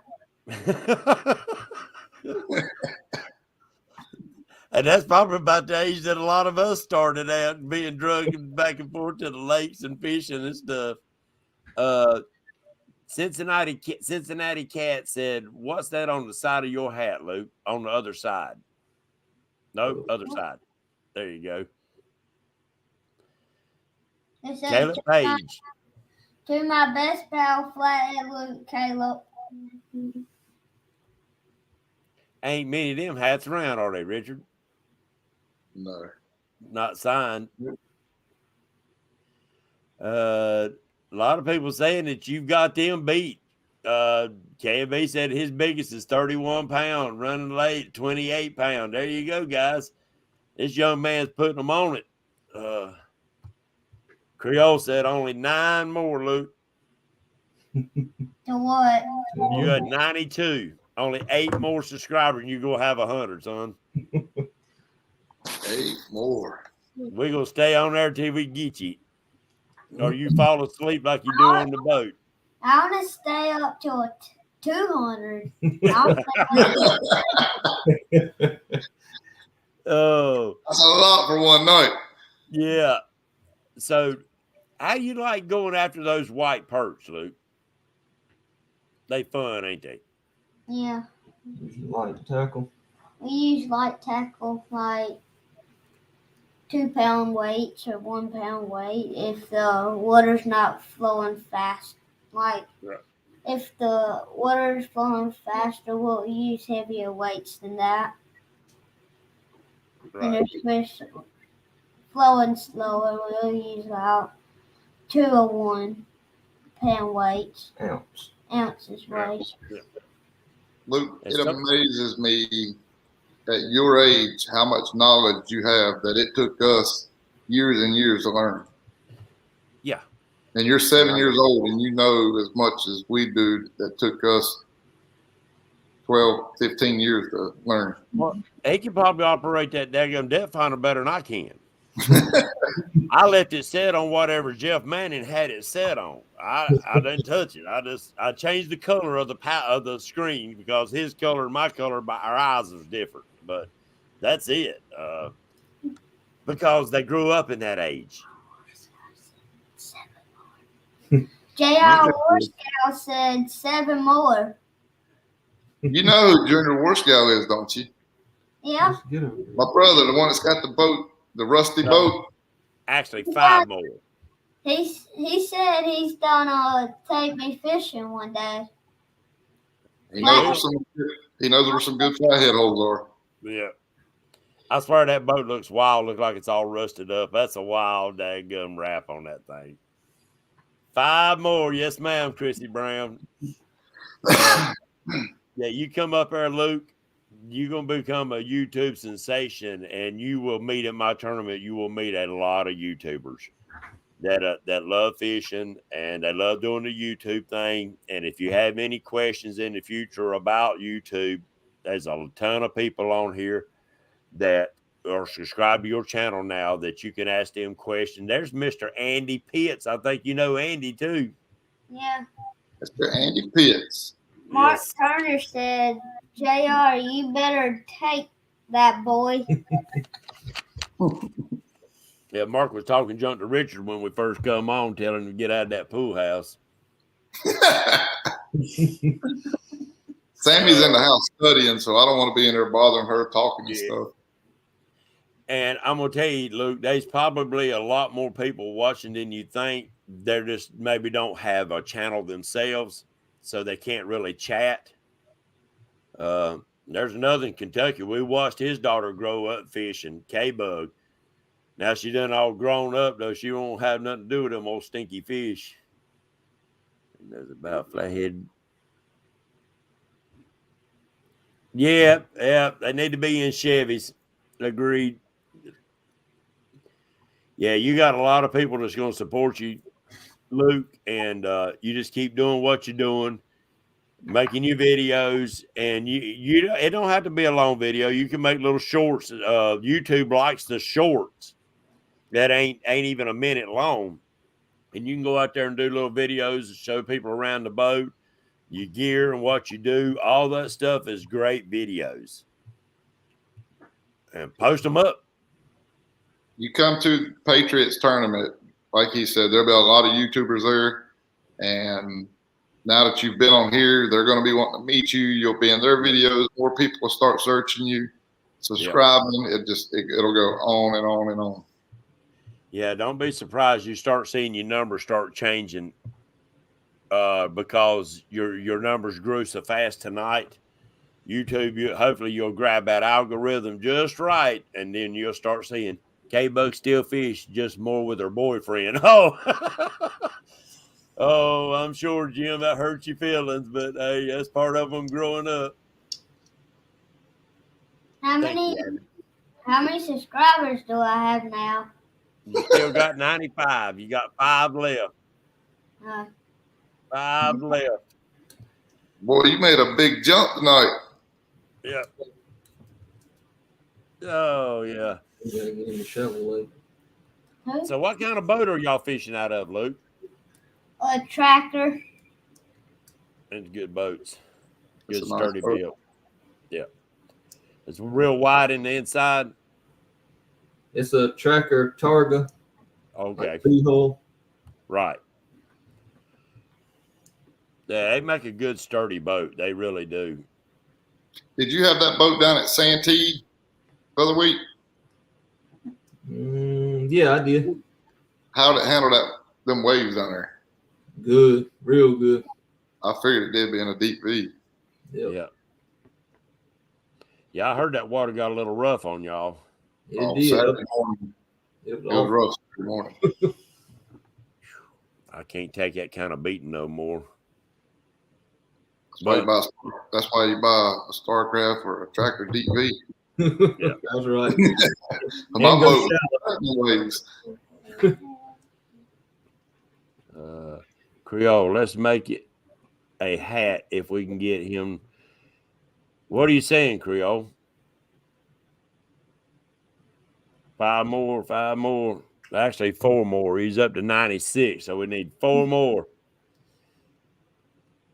And that's probably about the age that a lot of us started out, being drugged back and forth to the lakes and fishing and stuff. Cincinnati Cat said, "What's that on the side of your hat, Luke? On the other side?" No, other side. There you go. It says, Caleb Page. To my best pal, Flathead Luke, Caleb. Ain't many of them hats around, are they, Richard? No. Not signed. A lot of people saying that you've got them beat. KB said his biggest is 31 pound, running late, 28 pound. There you go, guys. This young man's putting them on it. Creole said only 9 more, Luke. To what? You had 92. Only 8 more subscribers, and you're going to have 100, son. 8 more. We're going to stay on there till we get you. Or you fall asleep like you do on the boat. I want to stay up till 200. Oh, That's a lot for one night. yeah. So, how you like going after those white perch, Luke? They fun, ain't they? Yeah. Light tackle. We use light tackle, like 2-pound weights or 1-pound weight if the water's not flowing fast. Like, Right. if the water's flowing faster, we'll use heavier weights than that. Right. And if fish flowing slower, we'll use about 2 or 1-pound weights. Ounces weight. Yeah. Luke, And it some- amazes me at your age how much knowledge you have that it took us years and years to learn. Yeah. And you're 7 years old and you know as much as we do that took us 12, 15 years to learn. Well, he can probably operate that daggum depth finder better than I can. I left it set on whatever Jeff Manning had it set on. I didn't touch it. I changed the color of the screen because his color and my color by our eyes was different. But that's it. Because they grew up in that age. J.R. War Scout said 7 more. You know who Junior War Scout is, don't you? Yeah. My brother, the one that's got the boat, the rusty boat. Actually, 5 more. He said he's gonna take me fishing one day. He knows where some good flathead holes are. Yeah. I swear that boat looks wild. Looks like it's all rusted up. That's a wild daggum wrap on that thing. 5 more. Yes, ma'am, Chrissy Brown. Yeah, you come up there, Luke. You're going to become a YouTube sensation, and you will meet at my tournament. You will meet a lot of YouTubers that love fishing, and they love doing the YouTube thing. And if you have any questions in the future about YouTube, there's a ton of people on here that are subscribed to your channel now that you can ask them questions. There's Mr. Andy Pitts. I think you know Andy too. Yeah. That's the Andy Pitts. Mark Yes. Turner said, JR, you better take that boy. Yeah, Mark was talking junk to Richard when we first come on, telling him to get out of that pool house. Sammy's in the house studying, so I don't want to be in there bothering her talking and stuff. And I'm going to tell you, Luke, there's probably a lot more people watching than you think. They're just maybe don't have a channel themselves, so they can't really chat. There's another in Kentucky. We watched his daughter grow up fishing, K-Bug. Now she done all grown up, though. She won't have nothing to do with them old stinky fish. And that's about Flathead. Yeah, they need to be in Chevys. Agreed. Yeah, you got a lot of people that's going to support you, Luke, and you just keep doing what you're doing, making your videos, and you it don't have to be a long video. You can make little shorts. YouTube likes the shorts that ain't even a minute long, and you can go out there and do little videos and show people around the boat, your gear and what you do. All that stuff is great videos, and post them up. You come to Patriots tournament, like he said, there'll be a lot of YouTubers there, and now that you've been on here, they're going to be wanting to meet you. You'll be in their videos. More people will start searching you, subscribing. Yep. It'll go on and on and on. Yeah, don't be surprised you start seeing your numbers start changing because your numbers grew so fast tonight. YouTube, hopefully you'll grab that algorithm just right, and then you'll start seeing K-Bug still fish, just more with her boyfriend. Oh, oh, I'm sure, Jim, that hurts your feelings, but hey, that's part of them growing up. How many subscribers do I have now? You still got 95. You got 5 left. 5 left. Boy, you made a big jump tonight. Yeah. Oh, yeah. You gotta get him a shovel, Luke. So what kind of boat are y'all fishing out of, Luke? A tractor. It's good boats. Good a nice sturdy boat. build. Yeah. It's real wide in the inside. It's a tracker Targa. Okay. Hole. Right. Yeah, they make a good sturdy boat. They really do. Did you have that boat down at Santee the other week? Yeah, I did. How did it handle them waves down there? Good, real good. I figured it did be in a deep V. Yep. Yeah. Yeah, I heard that water got a little rough on y'all. It did. Saturday morning, It it was rough Saturday morning. I can't take that kind of beating no more. That's why you buy a Starcraft or a tractor deep V. Yeah, that's right. My boat waves. Creole, let's make it a hat if we can get him. What are you saying, Creole? 5 more. Actually, 4 more. He's up to 96, so we need 4 more.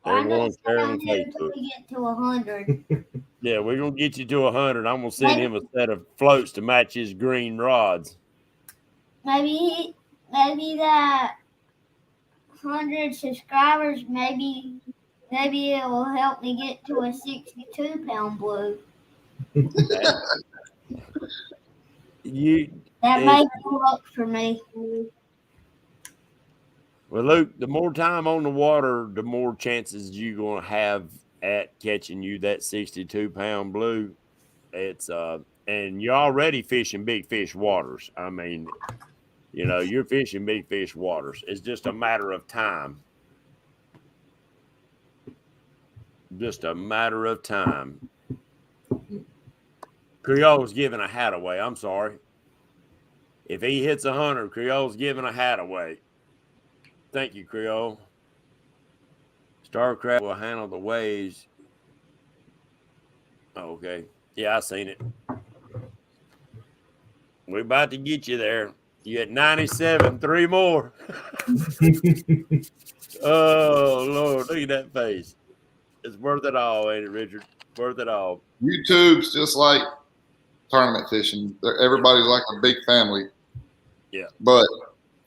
I'm Everyone just share down on here until Facebook. we get to 100. Yeah, we're gonna get you to 100. I'm gonna send him a set of floats to match his green rods. Maybe that 100 subscribers, maybe it will help me get to a 62-pound blue. That may be luck for me. Well, Luke, the more time on the water, the more chances you're going to have at catching you that 62-pound blue. It's and you're already fishing big fish waters. I mean, you know, you're fishing big fish waters. It's just a matter of time. Just a matter of time. Creole's giving a hat away. I'm sorry. If he hits 100, Creole's giving a hat away. Thank you, Creole. Starcraft will handle the waves. Oh, okay. Yeah, I seen it. We're about to get you there. You at 97, 3 more. Oh, Lord, look at that face. It's worth it all, ain't it, Richard? Worth it all. YouTube's just like tournament fishing. Everybody's like a big family. Yeah. But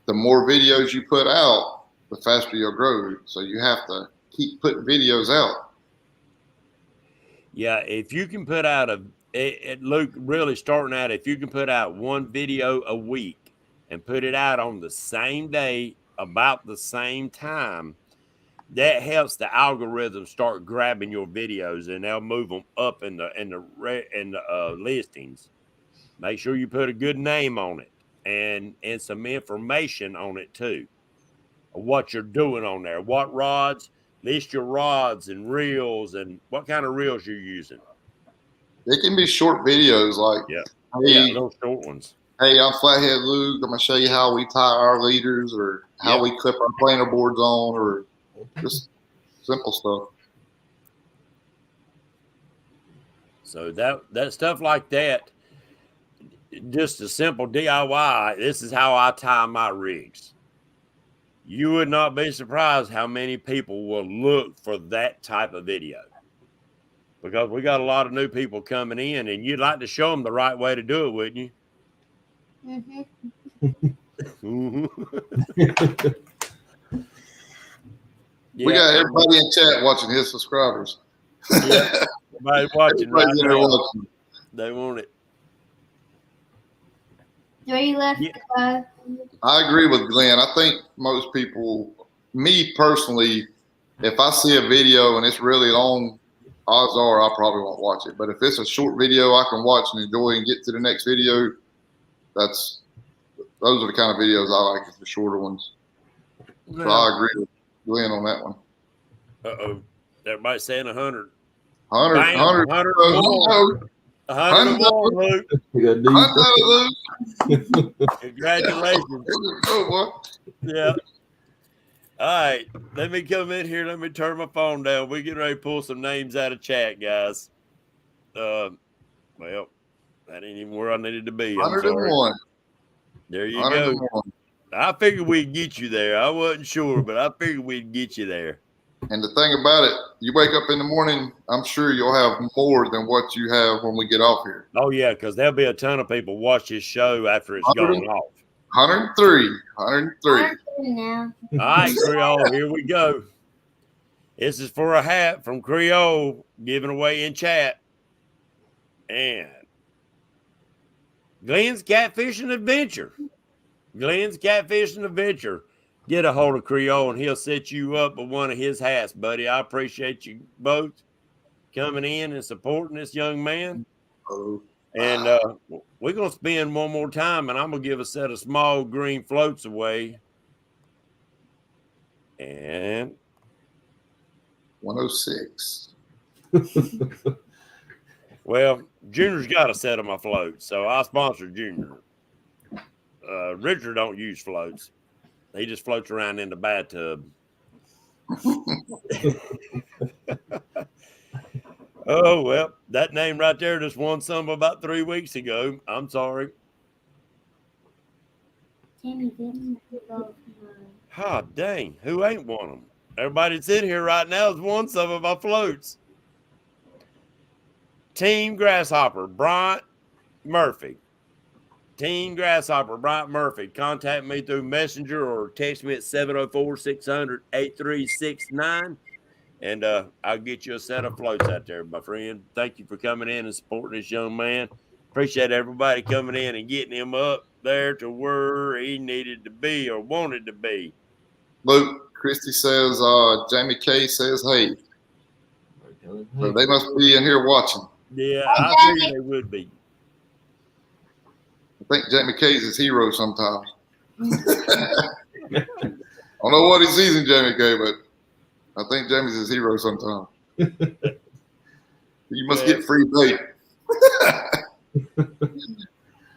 the more videos you put out, the faster you'll grow. So you have to keep putting videos out. Yeah, if you can put out Luke, really starting out, if you can put out 1 video a week and put it out on the same day, about the same time, that helps the algorithm start grabbing your videos and they'll move them up in the listings. Make sure you put a good name on it and some information on it too. What you're doing on there, what rods, list your rods and reels and what kind of reels you're using. It can be short videos like, hey, little short ones. Hey, I'm Flathead Luke. I'm going to show you how we tie our leaders or how we clip our planer boards on or just simple stuff. So that stuff like that, just a simple DIY. This is how I tie my rigs. You would not be surprised how many people will look for that type of video because we got a lot of new people coming in and you'd like to show them the right way to do it, wouldn't you? Mm-hmm. We got everybody in chat watching his subscribers. Yeah, everybody watching right now. They want it. 3 left to go. I agree with Glenn. I think most people, me personally, if I see a video and it's really long, odds are I probably won't watch it. But if it's a short video I can watch and enjoy and get to the next video, those are the kind of videos I like, is the shorter ones. So I agree with Glenn on that one. Uh-oh. Everybody's saying 100. 100 more. 100 more, Luke. Congratulations. Yeah. All right. Let me come in here. Let me turn my phone down. We get ready to pull some names out of chat, guys. Well, that ain't even where I needed to be. 101. There you go. I figured we'd get you there. I wasn't sure, but I figured we'd get you there. And the thing about it, you wake up in the morning, I'm sure you'll have more than what you have when we get off here. Oh, yeah, because there'll be a ton of people watch this show after it's gone off. 103 now. All right, Creole, here we go. This is for a hat from Creole, given away in chat. And Glenn's Catfishing Adventure. Glenn's Catfishing Adventure. Get a hold of Creole and he'll set you up with one of his hats, buddy. I appreciate you both coming in and supporting this young man. Oh, and we're going to spend one more time, and I'm going to give a set of small green floats away. And 106. Well, Junior's got a set of my floats, so I sponsor Junior. Richard don't use floats. He just floats around in the bathtub. Oh, well, that name right there just won some about 3 weeks ago. I'm sorry. Ah, dang. Who ain't won them? Everybody that's in here right now has won some of my floats. Team Grasshopper, Bryant Murphy. Team Grasshopper, Bryant Murphy. Contact me through Messenger or text me at 704-600-8369. And I'll get you a set of floats out there, my friend. Thank you for coming in and supporting this young man. Appreciate everybody coming in and getting him up there to where he needed to be or wanted to be. Luke, Christy says, Jamie K says, hey. So they must be in here watching. Yeah, I figured they would be. I think Jamie K is his hero sometimes. I don't know what he sees in Jamie K, but I think Jamie's his hero sometimes. You must get free bait.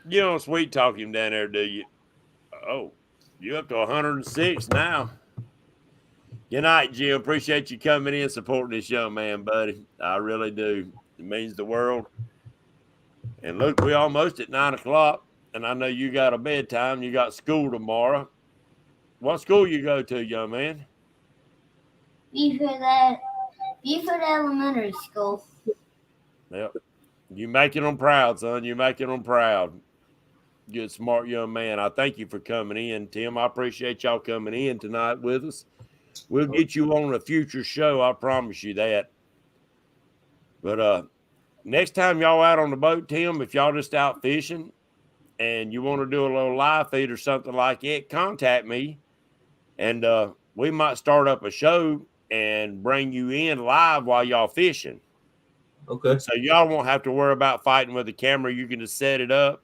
You don't sweet talk him down there, do you? Oh, you up to 106 now. Good night, Jim. Appreciate you coming in, supporting this young man, buddy. I really do. It means the world. And Luke, we almost at 9 o'clock, and I know you got a bedtime. You got school tomorrow. What school you go to, young man? Buford Elementary School. Yep. You making them proud, son. You making them proud. Good, smart young man. I thank you for coming in, Tim. I appreciate y'all coming in tonight with us. We'll get you on a future show. I promise you that. But next time y'all out on the boat, Tim, if y'all just out fishing and you want to do a little live feed or something like it, contact me, and we might start up a show and bring you in live while y'all fishing. Okay. So y'all won't have to worry about fighting with the camera. You can just set it up,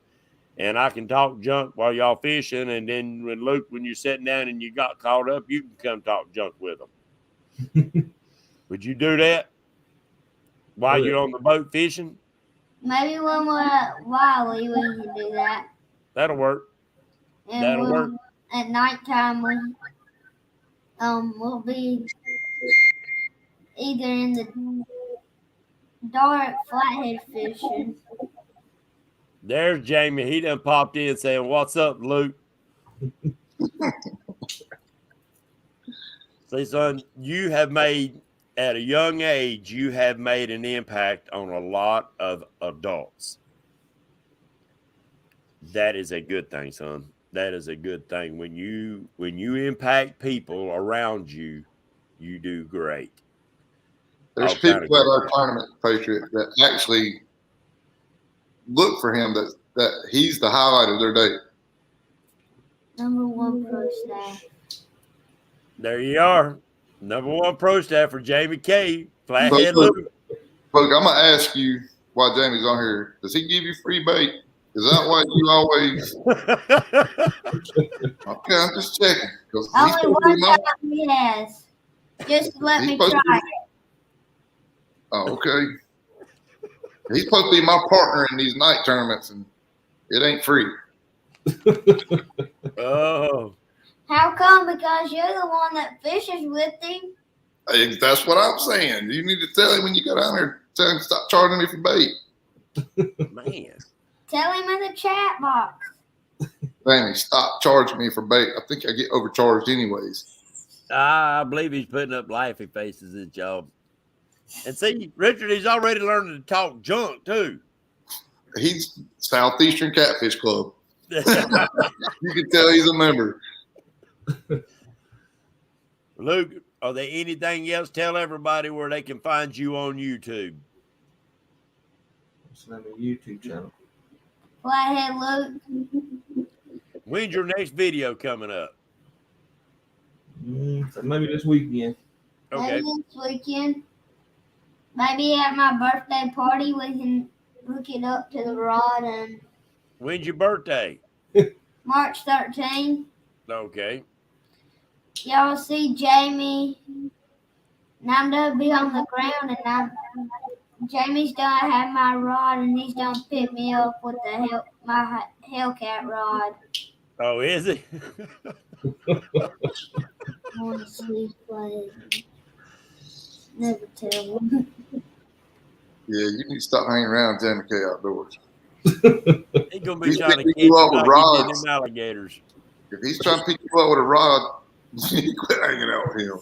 and I can talk junk while y'all fishing. And then when Luke, when you're sitting down and you got caught up, you can come talk junk with them. Would you do that while you're on the boat fishing? Maybe one more while we can do that. That'll work. And That'll work. At nighttime, we'll be either in the dark flathead fishing. There's Jamie. He done popped in saying, "What's up, Luke?" See, son, you have made, at a young age, you have made an impact on a lot of adults. That is a good thing, son. That is a good thing. When you impact people around you, you do great. There's people at our tournament, Patriot, that actually look for him, that he's the highlight of their day. Number 1 pro staff. There you are. Number 1 pro staff for Jamie K. Flathead Luke. Look, I'm going to ask you while Jamie's on here, does he give you free bait? Is that why you always? Okay, I'm just checking. Only one time he has. Just let me try it. Oh, okay. He's supposed to be my partner in these night tournaments, and it ain't free. Oh. How come? Because you're the one that fishes with him. Hey, that's what I'm saying. You need to tell him when you go down there, tell him to stop charging me for bait. Man. Tell him in the chat box. Danny, stop charging me for bait. I think I get overcharged anyways. I believe he's putting up laughy faces at y'all. And see, Richard, he's already learning to talk junk too. He's Southeastern Catfish Club. You can tell he's a member. Luke, are there anything else? Tell everybody where they can find you on YouTube. What's the name of the YouTube channel? Flathead Luke. When's your next video coming up? So maybe this weekend. Okay. Maybe this weekend. Maybe at my birthday party we can hook it up to the rod. And When's your birthday? March 13th. Okay. Y'all see Jamie. And I'm gonna be on the ground, and Jamie's gonna have my rod, and he's gonna pick me up with my Hellcat rod. Oh, is it? I want to see play. Never tell him. Yeah, you need to stop hanging around Jamie K Outdoors. He's gonna be trying to catch you up with like he did rods. them alligators. If he's trying to pick you up with a rod, you need to quit hanging out with him.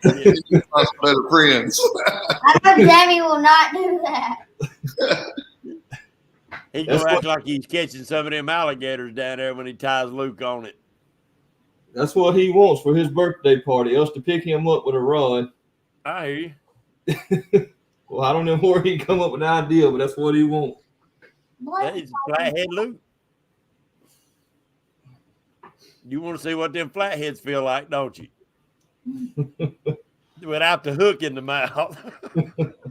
You need to find some better friends. I know Jamie will not do that. He's gonna act like he's catching some of them alligators down there when he ties Luke on it. That's what he wants for his birthday party, us to pick him up with a rod. I hear you. Well, I don't know where he come up with the idea, but that's what he wants. He's Flathead Luke. You want to see what them flatheads feel like, don't you? Without the hook in the mouth.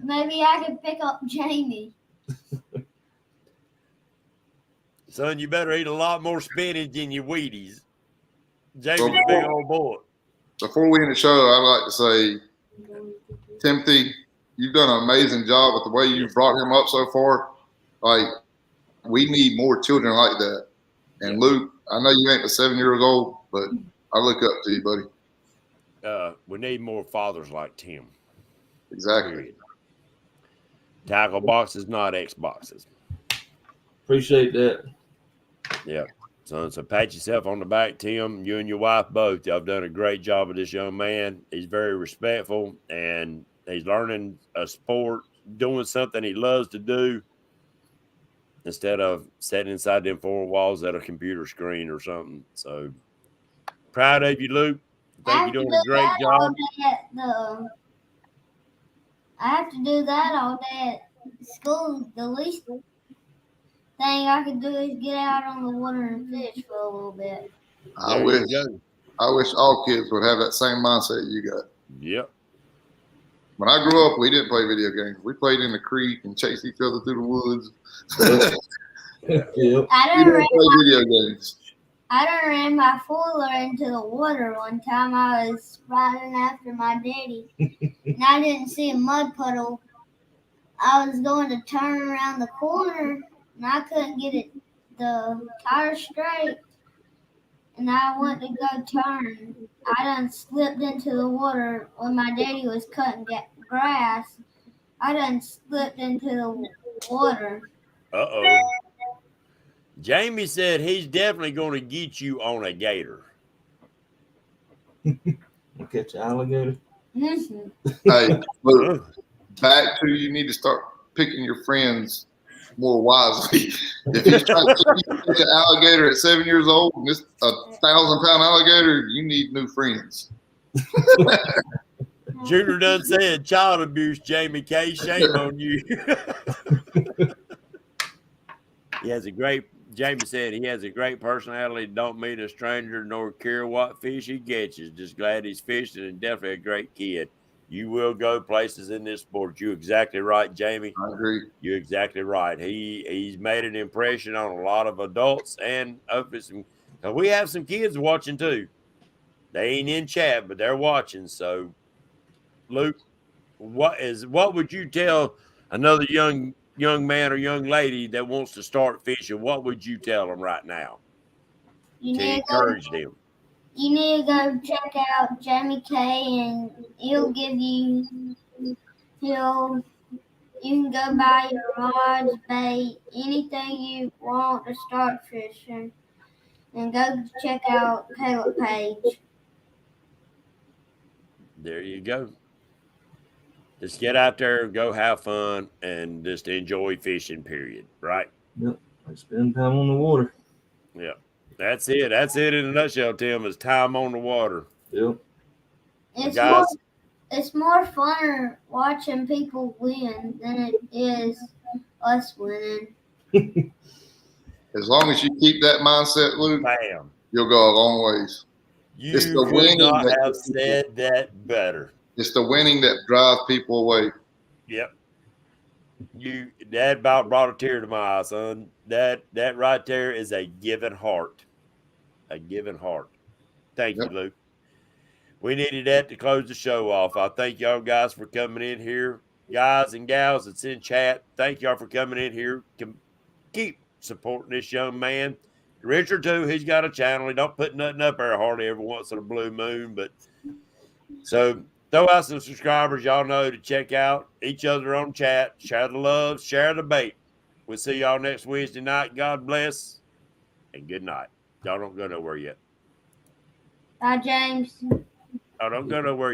Maybe I can pick up Jamie. Son, you better eat a lot more spinach than your Wheaties. Jamie's a big old boy. Before we end the show, I'd like to say, Timothy, you've done an amazing job with the way you've brought him up so far. Like, we need more children like that. And Luke, I know you ain't but 7 years old, but I look up to you, buddy. We need more fathers like Tim. Exactly. Period. Tackle boxes, not Xboxes. Appreciate that. Yeah. So pat yourself on the back, Tim. You and your wife both. Y'all have done a great job with this young man. He's very respectful, and he's learning a sport, doing something he loves to do, instead of sitting inside them four walls at a computer screen or something. So proud of you, Luke. I think you're doing a great job. I have to do that all day at school. The least thing I can do is get out on the water and fish for a little bit. I wish all kids would have that same mindset you got. Yep. When I grew up, we didn't play video games. We played in the creek and chased each other through the woods. Yep. I didn't play video games. I done ran my foiler into the water one time. I was riding after my daddy, and I didn't see a mud puddle. I was going to turn around the corner, and I couldn't get the tire straight. And I went to go turn. I done slipped into the water when my daddy was cutting grass. I done slipped into the water. Uh-oh. Jamie said he's definitely going to get you on a gator. Catch an alligator. Mm-hmm. Hey, look, back to you need to start picking your friends more wisely. If you're trying to catch an alligator at 7 years old and it's a 1,000-pound alligator, you need new friends. Junior done said child abuse, Jamie K. Shame on you. Jamie said he has a great personality, don't meet a stranger nor care what fish he catches. Just glad he's fishing and definitely a great kid. You will go places in this sport. You're exactly right, Jamie. I agree. You're exactly right. He's made an impression on a lot of adults and we have some kids watching too. They ain't in chat, but they're watching. So, Luke, what would you tell another young man or young lady that wants to start fishing? What would you tell them right now to encourage them? You need to go check out Jamie K, and he'll give you. You can go buy your rods, bait, anything you want to start fishing, and go check out Caleb Page. There you go. Just get out there, go have fun, and just enjoy fishing, period. Right? Yep. I spend time on the water. Yeah. That's it. That's it in a nutshell, Tim, is time on the water. Yep. It's Guys, more it's more funner watching people win than it is us winning. As long as you keep that mindset, Luke, bam. you'll go a long ways. You It's the could winning not that have said that better. It's the winning that drives people away. Yep. That about brought a tear to my eye, son. That right there is a given heart. A given heart. Thank you, Yep. Luke. We needed that to close the show off. I thank y'all guys for coming in here. Guys and gals that's in chat, thank y'all for coming in here. Keep supporting this young man. Richard, too, he's got a channel. He don't put nothing up there hardly every once in a blue moon. But so throw out some subscribers y'all know to check out each other on chat. Share the love, share the bait. We'll see y'all next Wednesday night. God bless and good night. Y'all don't go nowhere yet. Bye, James. I don't go nowhere